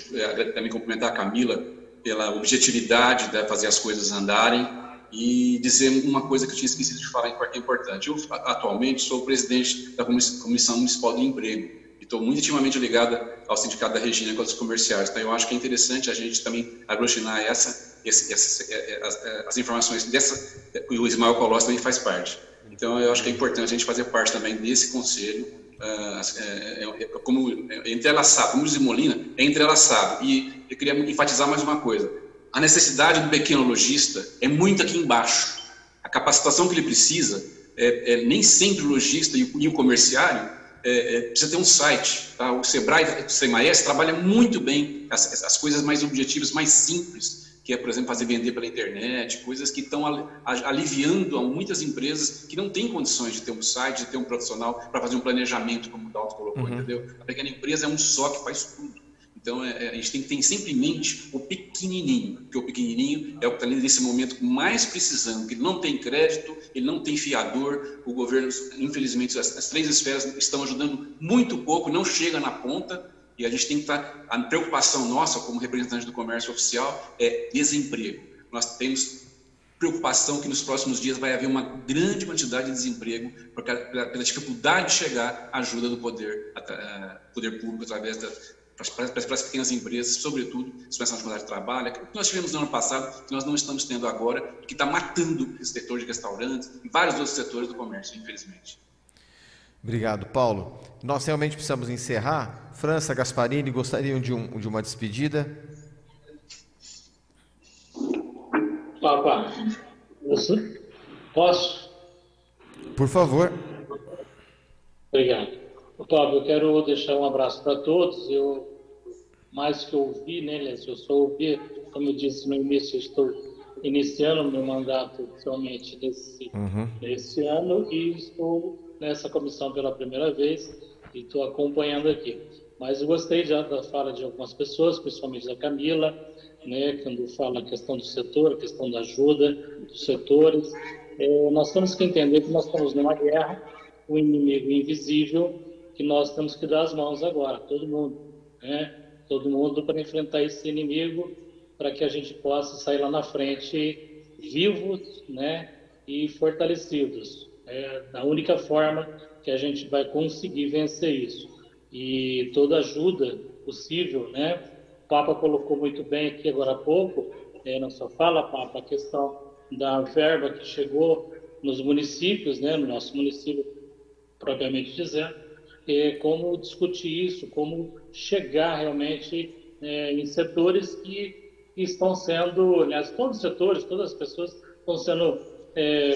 Também cumprimentar a Camila pela objetividade de fazer as coisas andarem e dizer uma coisa que eu tinha esquecido de falar, que é importante. Eu, atualmente, sou o presidente da Comissão Municipal do Emprego e estou muito intimamente ligado ao Sindicato da Regina com os comerciais. Então, eu acho que é interessante a gente também aglutinar as informações que o Ismael Colossi também faz parte. Então, eu acho que é importante a gente fazer parte também desse conselho, como entrelaçado, como diz Molina, é entrelaçado. E eu queria enfatizar mais uma coisa: a necessidade do pequeno lojista é muito aqui embaixo. A capacitação que ele precisa, nem sempre o lojista e o comerciário precisa ter um site. Tá? O Sebrae, o SEMAES, trabalha muito bem as coisas mais objetivas, mais simples, que é, por exemplo, fazer vender pela internet, coisas que estão aliviando a muitas empresas que não têm condições de ter um site, de ter um profissional para fazer um planejamento, como o Dalton colocou, entendeu? A pequena empresa é um só que faz tudo. Então, a gente tem que ter sempre em mente o pequenininho, porque o pequenininho é o que está nesse momento mais precisando, porque ele não tem crédito, ele não tem fiador, o governo, infelizmente, as três esferas estão ajudando muito pouco, não chega na ponta, e a gente tem que estar... A preocupação nossa, como representante do comércio oficial, é desemprego. Nós temos preocupação que nos próximos dias vai haver uma grande quantidade de desemprego pela dificuldade de chegar à ajuda do poder público através para as pequenas empresas, sobretudo suspensão de jornada de trabalho, que nós tivemos no ano passado, que nós não estamos tendo agora, que está matando esse setor de restaurantes e vários outros setores do comércio, infelizmente. Obrigado, Paulo. Nós realmente precisamos encerrar. França, Gasparini, gostariam de uma despedida? Posso? Por favor. Obrigado. Pablo, eu quero deixar um abraço para todos. Eu, mais que ouvi, né, eu só ouvi, como eu disse no início, eu estou iniciando o meu mandato oficialmente nesse ano e estou nessa comissão pela primeira vez e estou acompanhando aqui. Mas eu gostei já da fala de algumas pessoas, principalmente da Camila, né, quando fala a questão do setor, a questão da ajuda dos setores. Nós temos que entender que nós estamos numa guerra, um inimigo invisível, que nós temos que dar as mãos agora, todo mundo, né? Todo mundo para enfrentar esse inimigo, para que a gente possa sair lá na frente vivos, né, e fortalecidos. É a única forma que a gente vai conseguir vencer isso. E toda ajuda possível, né? O Papa colocou muito bem aqui agora há pouco, na sua fala, Papa, a questão da verba que chegou nos municípios, né, no nosso município, propriamente dizendo, como discutir isso, como chegar realmente em setores que estão sendo, aliás, todos os setores, todas as pessoas estão sendo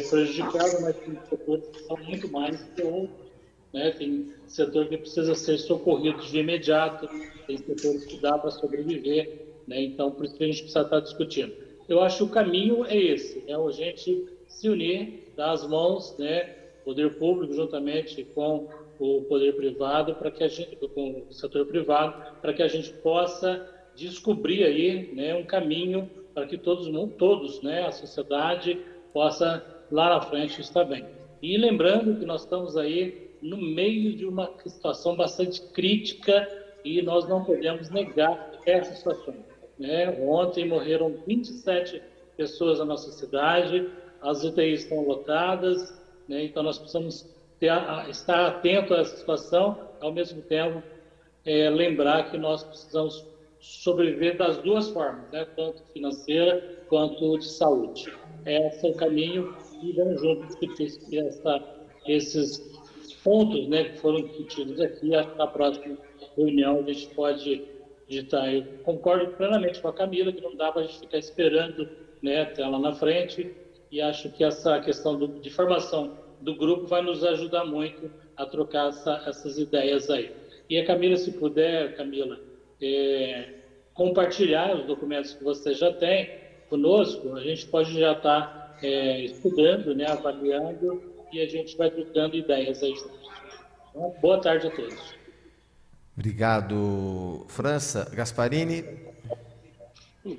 prejudicadas, mas tem setores que são muito mais que outros, né? Tem setor que precisa ser socorrido de imediato, tem setores que dá para sobreviver, né? Então, por isso que a gente precisa estar discutindo. Eu acho que o caminho é esse, é a gente se unir, dar as mãos, né? Poder público juntamente com o poder privado, para que a gente, com o setor privado, para que a gente possa descobrir aí, né, um caminho para que todos, né, a sociedade possa lá na frente estar bem. E lembrando que nós estamos aí no meio de uma situação bastante crítica e nós não podemos negar essa situação, né? Ontem morreram 27 pessoas na nossa cidade, as UTIs estão lotadas, né? Então nós precisamos estar atento a essa situação, ao mesmo tempo lembrar que nós precisamos sobreviver das duas formas, né? Tanto financeira quanto de saúde. Esse é o caminho e vamos juntos discutir esses pontos, né, que foram discutidos aqui. Na próxima reunião a gente pode digitar. Eu concordo plenamente com a Camila que não dá para a gente ficar esperando, né, até lá na frente, e acho que essa questão de formação do grupo vai nos ajudar muito a trocar essas ideias aí. E a Camila, se puder, Camila, compartilhar os documentos que você já tem, conosco, a gente pode já estar estudando, né, avaliando, e a gente vai trocando ideias aí juntos. Então, boa tarde a todos. Obrigado, França. Gasparini.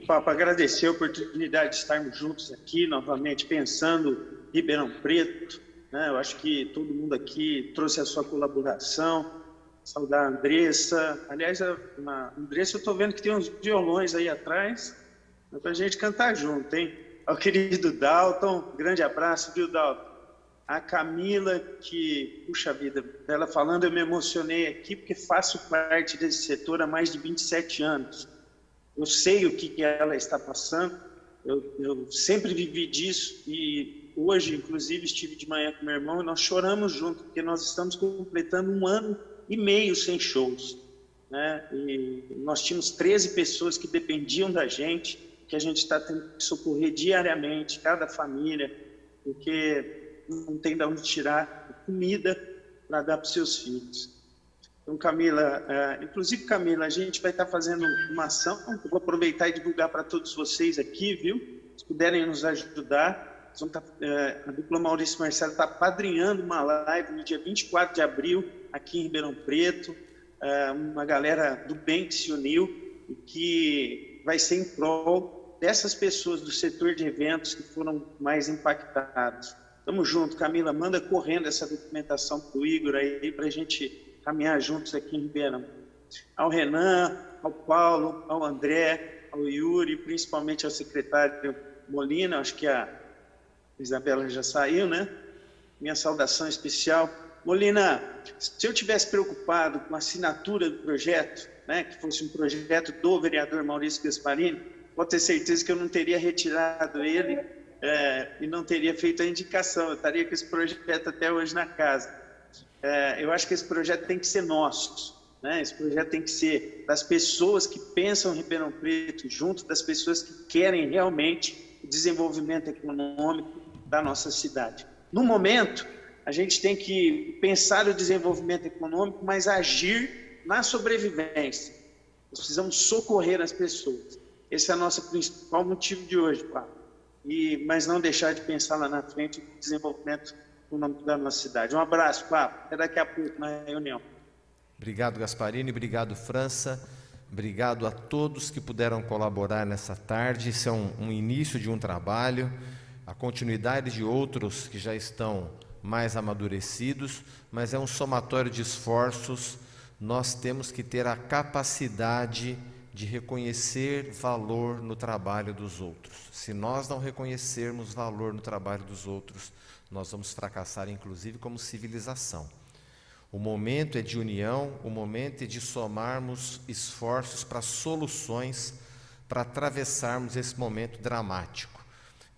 Papa, agradecer a oportunidade de estarmos juntos aqui, novamente, pensando Ribeirão Preto, né? Eu acho que todo mundo aqui trouxe a sua colaboração, saudar a Andressa. Aliás, a Andressa, eu estou vendo que tem uns violões aí atrás, para a gente cantar junto, hein? Ao querido Dalton, grande abraço, viu, Dalton? A Camila, que, puxa vida, ela falando, eu me emocionei aqui, porque faço parte desse setor há mais de 27 anos. Eu sei o que ela está passando, eu sempre vivi disso, e hoje, inclusive, estive de manhã com meu irmão e nós choramos junto, porque nós estamos completando 1 ano e meio sem shows, né? E nós tínhamos 13 pessoas que dependiam da gente, que a gente está tendo que socorrer diariamente, cada família, porque não tem de onde tirar comida para dar para os seus filhos. Então, Camila, inclusive, Camila, a gente vai estar fazendo uma ação, eu vou aproveitar e divulgar para todos vocês aqui, viu? Se puderem nos ajudar, a dupla Maurício Marcelo está padrinhando uma live no dia 24 de abril, aqui em Ribeirão Preto, uma galera do bem que se uniu e que vai ser em prol dessas pessoas do setor de eventos que foram mais impactados. Tamo junto, Camila, manda correndo essa documentação para o Igor aí, para a gente caminhar juntos aqui em Ribeirão. Ao Renan, ao Paulo, ao André, ao Yuri, principalmente ao secretário Molina, acho que a Isabela já saiu, né? Minha saudação especial. Molina, se eu tivesse preocupado com a assinatura do projeto, né, que fosse um projeto do vereador Maurício Gasparini, pode ter certeza que eu não teria retirado ele e não teria feito a indicação, eu estaria com esse projeto até hoje na casa. Eu acho que esse projeto tem que ser nosso, né? Esse projeto tem que ser das pessoas que pensam em Ribeirão Preto, junto das pessoas que querem realmente o desenvolvimento econômico da nossa cidade. No momento, a gente tem que pensar o desenvolvimento econômico, mas agir na sobrevivência. Nós precisamos socorrer as pessoas. Esse é o nosso principal motivo de hoje, Papa. Mas não deixar de pensar lá na frente o desenvolvimento econômico da nossa cidade. Um abraço, Papa. Até daqui a pouco na reunião. Obrigado, Gasparini. Obrigado, França. Obrigado a todos que puderam colaborar nessa tarde. Isso é um início de um trabalho, a continuidade de outros que já estão mais amadurecidos, mas é um somatório de esforços. Nós temos que ter a capacidade de reconhecer valor no trabalho dos outros. Se nós não reconhecermos valor no trabalho dos outros, nós vamos fracassar, inclusive, como civilização. O momento é de união, o momento é de somarmos esforços para soluções, para atravessarmos esse momento dramático.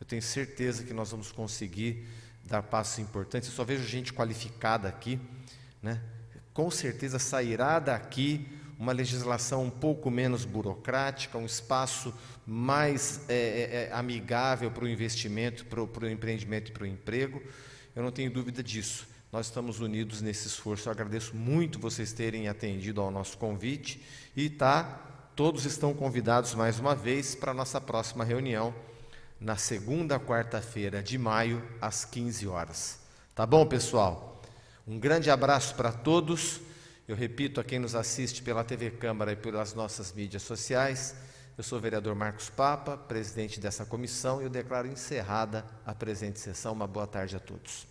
Eu tenho certeza que nós vamos conseguir dar passos importantes. Eu só vejo gente qualificada aqui, né? Com certeza sairá daqui uma legislação um pouco menos burocrática, um espaço mais amigável para o investimento, para o empreendimento e para o emprego. Eu não tenho dúvida disso. Nós estamos unidos nesse esforço. Eu agradeço muito vocês terem atendido ao nosso convite e todos estão convidados mais uma vez para a nossa próxima reunião, na segunda quarta-feira de maio, às 15 horas. Tá bom, pessoal? Um grande abraço para todos. Eu repito a quem nos assiste pela TV Câmara e pelas nossas mídias sociais, eu sou o vereador Marcos Papa, presidente dessa comissão, e eu declaro encerrada a presente sessão. Uma boa tarde a todos.